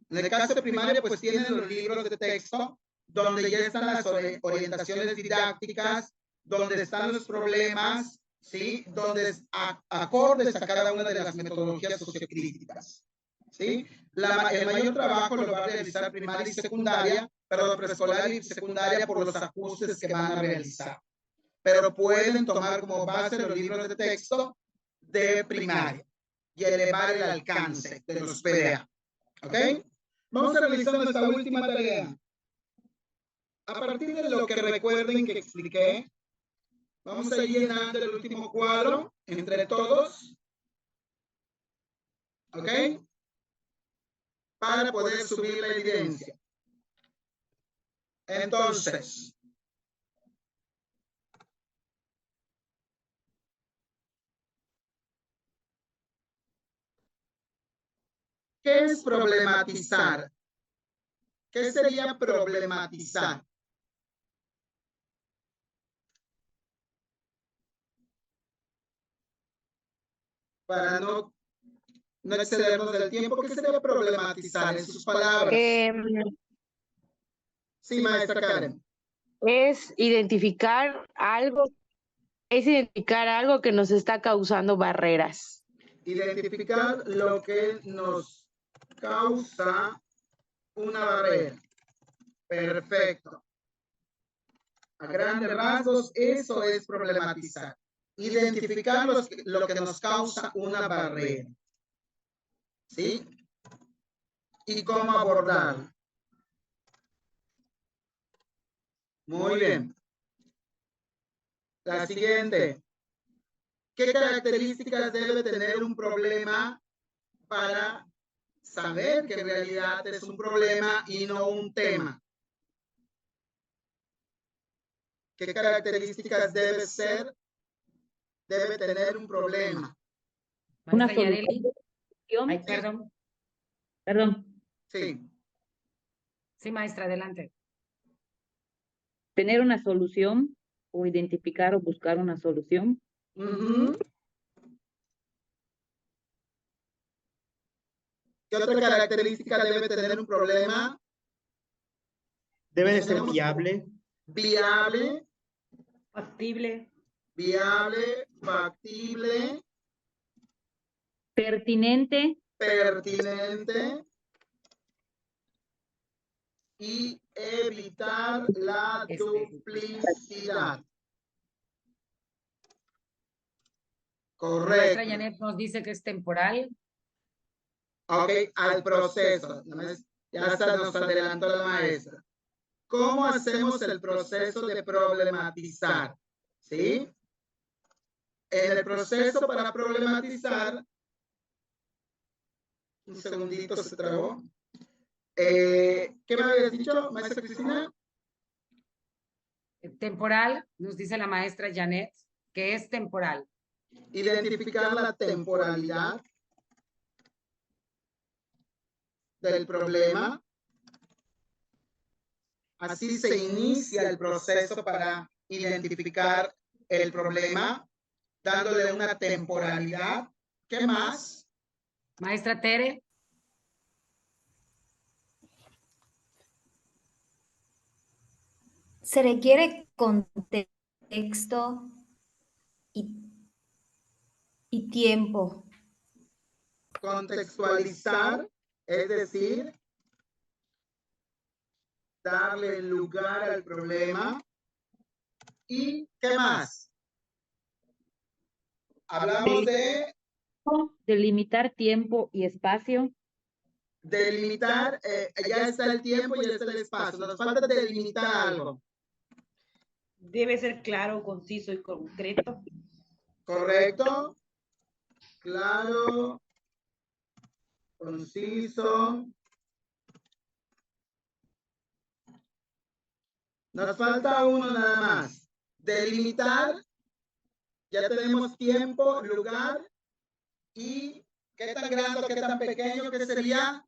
En el caso de primaria, pues tienen los libros de texto donde ya están las orientaciones didácticas, donde están los problemas, ¿sí? Donde es acordes a cada una de las metodologías sociocríticas, ¿sí? El mayor trabajo lo va a realizar primaria y secundaria, perdón, preescolar y secundaria por los ajustes que van a realizar. Pero pueden tomar como base los libros de texto de primaria y elevar el alcance de los PDA. ¿Ok? Vamos a realizar nuestra última tarea. A partir de lo que recuerden que expliqué, vamos a ir llenando el último cuadro entre todos. ¿Ok? Para poder subir la evidencia. Entonces, ¿qué es problematizar? ¿Qué sería problematizar? Para no no excedernos del tiempo. ¿Qué sería problematizar en sus palabras? Sí, maestra Karen. Es identificar algo que nos está causando barreras. Identificar lo que nos causa una barrera. Perfecto. A grandes rasgos, eso es problematizar. Identificar lo que nos causa una barrera. ¿Sí? Y cómo abordarlo. Muy bien. La siguiente. ¿Qué características debe tener un problema para saber que en realidad es un problema y no un tema? ¿Qué características debe tener un problema? Una Maestra Yareli. solución. Ay, perdón. Perdón. Sí. Sí, maestra, adelante. Tener una solución o identificar o buscar una solución. ¿Qué otra característica debe tener un problema? Debe de ser viable. Viable. Factible. Viable, factible. Pertinente. Pertinente. Y evitar la duplicidad. Correcto. Maestra Janet nos dice que es temporal. Ok, al proceso. Ya hasta nos adelantó la maestra. ¿Cómo hacemos el proceso de problematizar? ¿Sí? En el proceso para problematizar, un segundito se trabó. ¿Qué me habías dicho, maestra Cristina? Temporal, nos dice la maestra Janet, que es temporal. Identificar la temporalidad del problema. Así se inicia el proceso para identificar el problema, dándole una temporalidad. ¿Qué más? Maestra Tere. Se requiere contexto y tiempo. Contextualizar, es decir, darle lugar al problema. ¿Y qué más? Hablamos de delimitar tiempo y espacio. Delimitar, ya está el tiempo y ya está el espacio. Nos falta delimitar algo. Debe ser claro, conciso y concreto. Correcto. Claro. Conciso. Nos falta uno nada más. Delimitar. Ya tenemos tiempo, lugar y qué tan grande o qué tan pequeño que sería.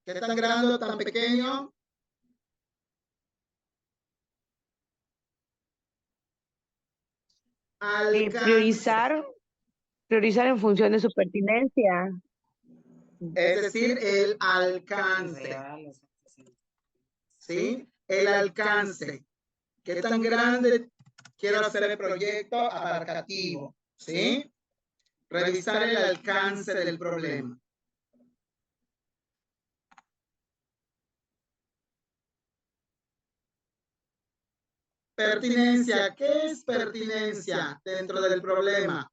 ¿Qué tan grande o tan pequeño? Priorizar en función de su pertinencia. Es decir, el alcance. ¿Sí? El alcance. ¿Qué tan grande quiero hacer el proyecto abarcativo? ¿Sí? Revisar el alcance del problema. Pertinencia. ¿Qué es pertinencia dentro del problema?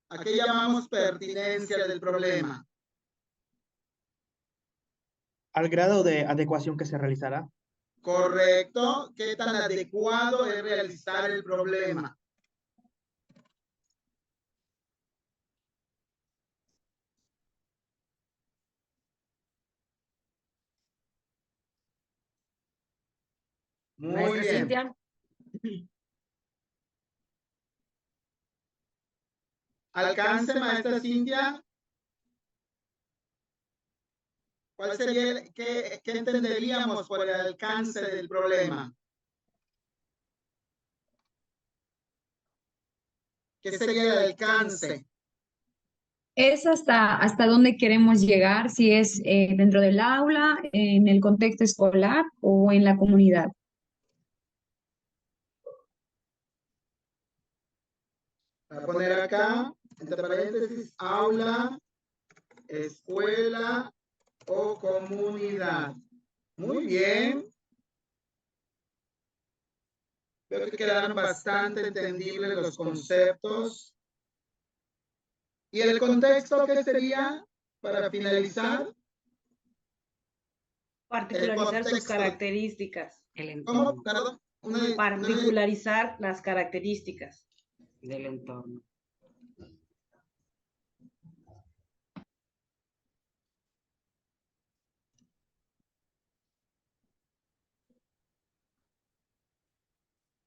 ¿A qué llamamos pertinencia del problema? Al grado de adecuación que se realizará. Correcto. ¿Qué tan adecuado es realizar el problema? Muy bien. Cintia. Alcance, maestra Cintia. ¿Cuál sería, qué entenderíamos por el alcance del problema? ¿Qué sería el alcance? Es hasta dónde queremos llegar, si es dentro del aula, en el contexto escolar o en la comunidad. Voy a poner acá, entre paréntesis, aula, escuela o comunidad. Muy bien. Creo que quedaron bastante entendibles los conceptos. ¿Y el contexto qué sería para finalizar? Particularizar sus características. ¿Cómo? Perdón. Particularizar las características del entorno.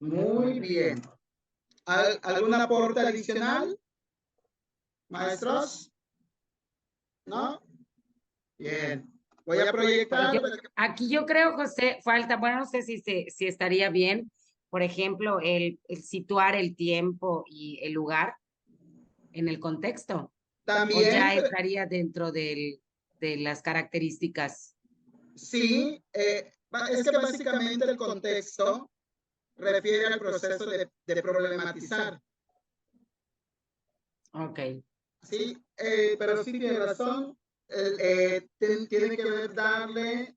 Muy bien. ¿Algún aporte adicional, maestros? ¿No? Bien. Voy a proyectar. Aquí yo creo, José, falta, bueno, no sé si estaría bien, por ejemplo, el situar el tiempo y el lugar en el contexto. También. O ya estaría dentro de las características. Sí, es que básicamente el contexto refiere al proceso de problematizar. Ok. Sí, pero sí tiene razón. Tiene que ver darle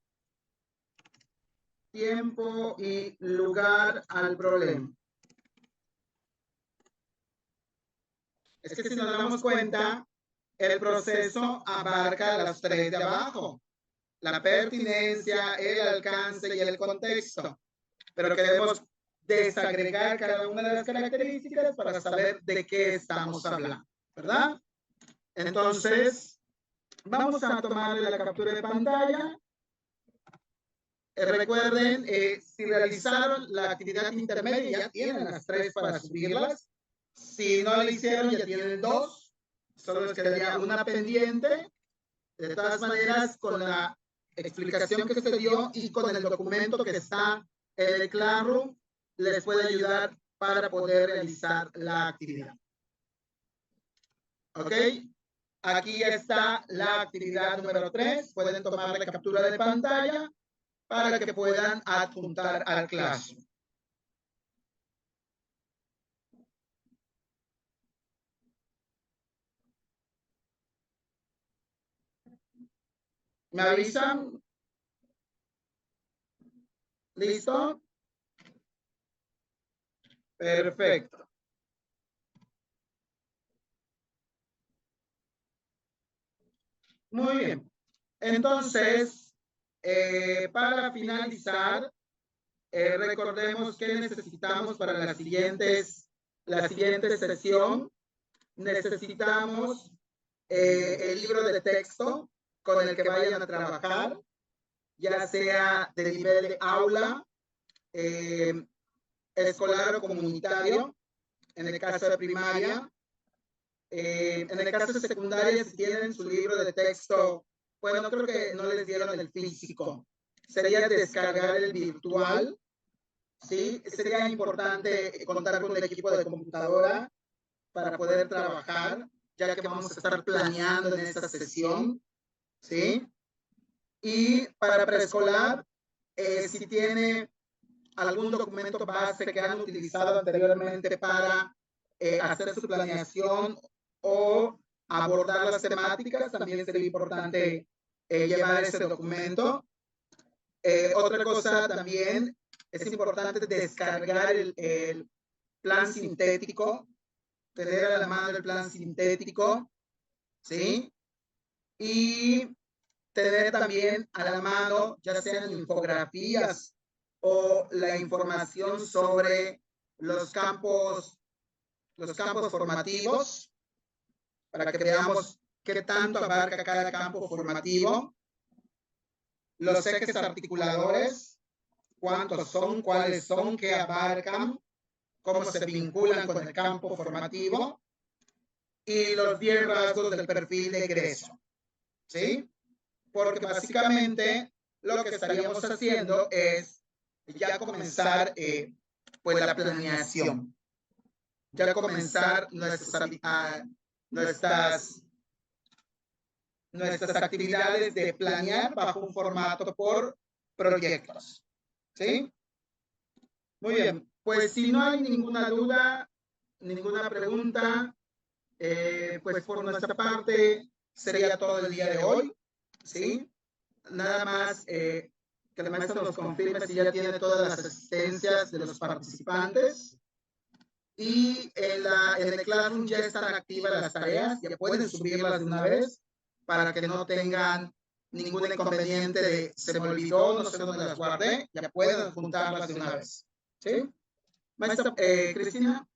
tiempo y lugar al problema. Es que si nos damos cuenta, el proceso abarca las tres de abajo: la pertinencia, el alcance y el contexto. Pero queremos desagregar cada una de las características para saber de qué estamos hablando, ¿verdad? Entonces, vamos a tomarle la captura de pantalla. Recuerden, si realizaron la actividad intermedia, ya tienen las tres para subirlas. Si no la hicieron, ya tienen dos. Solo les quedaría una pendiente. De todas maneras, con la explicación que se dio y con el documento que está en el Classroom, les puede ayudar para poder realizar la actividad. ¿Ok? Aquí está la actividad número 3. Pueden tomar la captura de pantalla para que puedan adjuntar al Classroom. ¿Me avisan? ¿Listo? Perfecto. Muy bien. Entonces, para finalizar, recordemos que necesitamos para la siguiente sesión. Necesitamos el libro de texto con el que vayan a trabajar, ya sea de nivel de aula, escolar o comunitario, en el caso de primaria. En el caso de secundaria, si tienen su libro de texto, bueno, creo que no les dieron el físico. Sería descargar el virtual, ¿sí? Sería importante contar con un equipo de computadora para poder trabajar, ya que vamos a estar planeando en esta sesión, ¿sí? Y para preescolar, si tiene algún documento base que han utilizado anteriormente para hacer su planeación o abordar las temáticas, también sería importante llevar ese documento. Otra cosa también, es importante descargar el plan sintético, tener a la mano el plan sintético, ¿sí? Y tener también a la mano, ya sean infografías o la información sobre los campos formativos, para que veamos qué tanto abarca cada campo formativo, los ejes articuladores, cuántos son, cuáles son, qué abarcan, cómo se vinculan con el campo formativo, y los 10 rasgos del perfil de egreso, ¿sí? Porque básicamente lo que estaríamos haciendo es ya comenzar pues la planeación. ya comenzar nuestras actividades de planear bajo un formato por proyectos. ¿Sí? Muy bien, pues si no hay ninguna duda, ninguna pregunta, pues por nuestra parte sería todo el día de hoy. ¿Sí? Nada más que el maestro nos confirme si ya tiene todas las asistencias de los participantes. Y en el Classroom ya están activas las tareas, ya pueden subirlas de una vez para que no tengan ningún inconveniente de se me olvidó, no sé dónde las guardé, ya pueden juntarlas de una vez. ¿Sí? Maestra Cristina.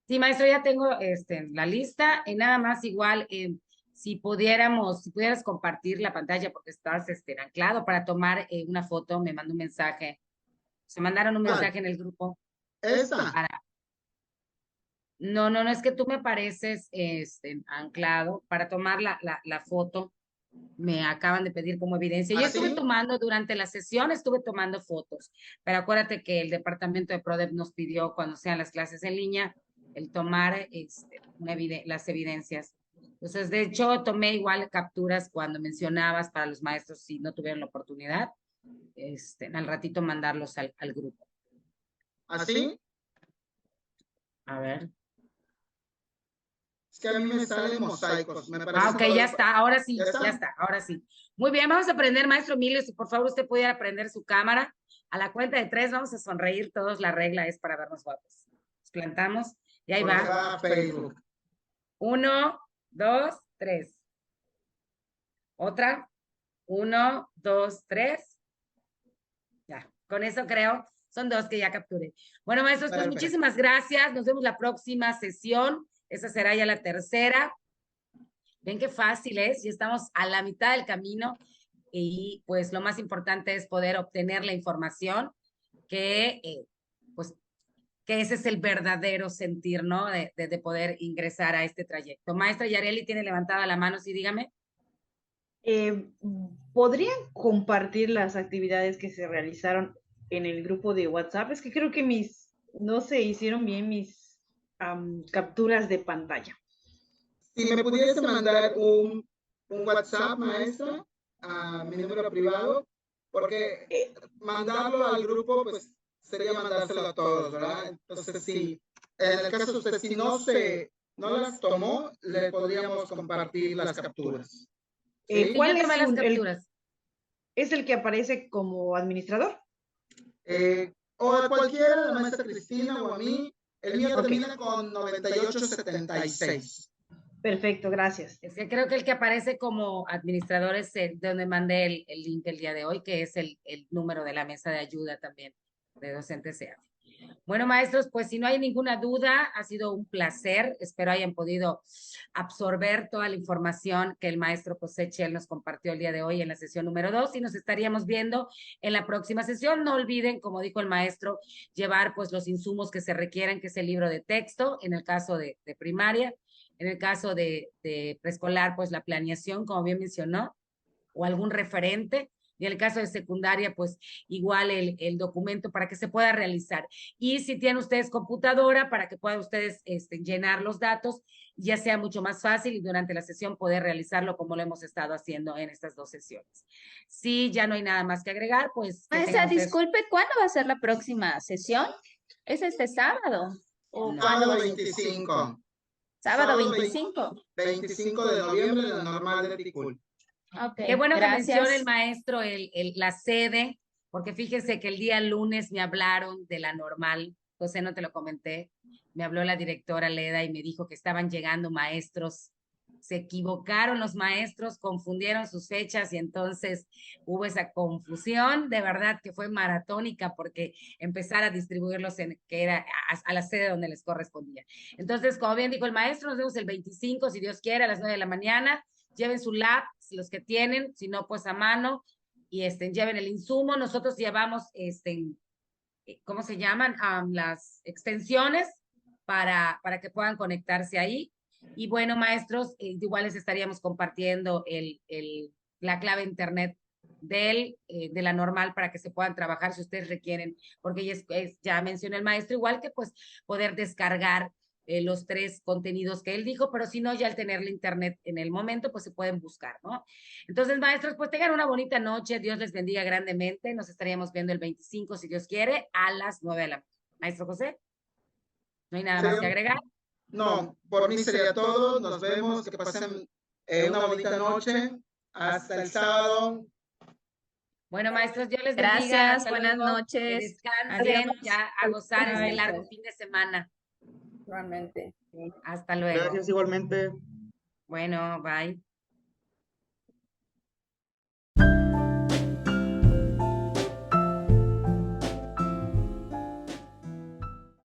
Sí, maestro, ya tengo la lista y nada más igual, si pudieras compartir la pantalla porque estás anclado para tomar una foto, me mandó un mensaje. Se mandaron un mensaje en el grupo. ¿Esta? No, es que tú me pareces anclado para tomar la foto. Me acaban de pedir como evidencia. Yo estuve tomando durante la sesión, estuve tomando fotos, pero acuérdate que el departamento de PRODEP nos pidió cuando sean las clases en línea el tomar las evidencias. Entonces, de hecho, tomé igual capturas cuando mencionabas para los maestros si no tuvieron la oportunidad, al ratito mandarlos al grupo. ¿Así? A ver. Es que a mí me salen mosaicos. Me parece ok, ya está, ahora sí, ya está, ahora sí. Muy bien, vamos a aprender, maestro Emilio, si por favor usted pudiera prender su cámara. A la cuenta de 3 vamos a sonreír todos, la regla es para vernos guapos. Nos plantamos y ahí va. Facebook. 1, 2, 3. Otra. 1, 2, 3. Ya, con eso creo, son 2 que ya capturé. Bueno, maestros, pues muchísimas gracias. Nos vemos la próxima sesión. Esa será ya la tercera. Ven qué fácil es, ya estamos a la mitad del camino y pues lo más importante es poder obtener la información que ese es el verdadero sentir, ¿no? De poder ingresar a este trayecto. Maestra Yareli tiene levantada la mano, sí, dígame. ¿Podrían compartir las actividades que se realizaron en el grupo de WhatsApp? Es que creo que no se hicieron bien mis capturas de pantalla. Si me pudiese mandar un WhatsApp, maestra, a mi número privado, porque mandarlo al grupo, pues, sería mandárselo a todos, ¿verdad? Entonces, si en el caso de usted, si no las tomó, le podríamos compartir las capturas. ¿Sí? ¿Cuál es las capturas? ¿Es el que aparece como administrador? O a cualquiera, la maestra Cristina o a mí. El mío termina con 9876. Perfecto, gracias. Es que creo que el que aparece como administrador es el donde mandé el link el día de hoy, que es el número de la mesa de ayuda también de docentes SEAF. Bueno, maestros, pues si no hay ninguna duda, ha sido un placer. Espero hayan podido absorber toda la información que el maestro José Chel nos compartió el día de hoy en la sesión número 2 y nos estaríamos viendo en la próxima sesión. No olviden, como dijo el maestro, llevar pues los insumos que se requieran, que es el libro de texto, en el caso de primaria. En el caso de preescolar, pues la planeación, como bien mencionó, o algún referente. Y en el caso de secundaria, pues igual el documento para que se pueda realizar. Y si tienen ustedes computadora, para que puedan ustedes llenar los datos, ya sea mucho más fácil y durante la sesión poder realizarlo como lo hemos estado haciendo en estas 2 sesiones. Si ya no hay nada más que agregar, pues... Maestra, disculpe, ¿cuándo va a ser la próxima sesión? ¿Es este sábado? ¿O no, cuándo? Sábado 25. Sábado 25. 25 de noviembre, la normal de Ticul. Okay, qué bueno que menciona el maestro la sede, porque fíjense que el día lunes me hablaron de la normal, José, no te lo comenté, me habló la directora Leda y me dijo que estaban llegando maestros, se equivocaron los maestros, confundieron sus fechas y entonces hubo esa confusión, de verdad que fue maratónica porque empezar a distribuirlos que era a la sede donde les correspondía. Entonces, como bien dijo el maestro, nos vemos el 25, si Dios quiere, a las 9 de la mañana. Lleven su lab, los que tienen, si no, pues a mano, y lleven el insumo. Nosotros llevamos, ¿cómo se llaman? Las extensiones para que puedan conectarse ahí. Y bueno, maestros, igual les estaríamos compartiendo la clave internet de la normal para que se puedan trabajar si ustedes requieren, porque ya mencionó el maestro, igual que pues poder descargar los 3 contenidos que él dijo, pero si no, ya al tener la internet en el momento, pues se pueden buscar, ¿no? Entonces, maestros, pues tengan una bonita noche, Dios les bendiga grandemente, nos estaríamos viendo el 25, si Dios quiere, a las 9 de la noche. Maestro José, ¿no hay nada más que agregar? No, por mí sería todo, nos vemos, que pasen una bonita noche, hasta el sábado. Bueno, maestros, Dios les bendiga. Gracias, Hasta buenas luego. noches. Que descansen, Adiós. ya a gozar este Bye. largo fin de semana. Realmente. Hasta luego. Gracias igualmente. Bueno, bye.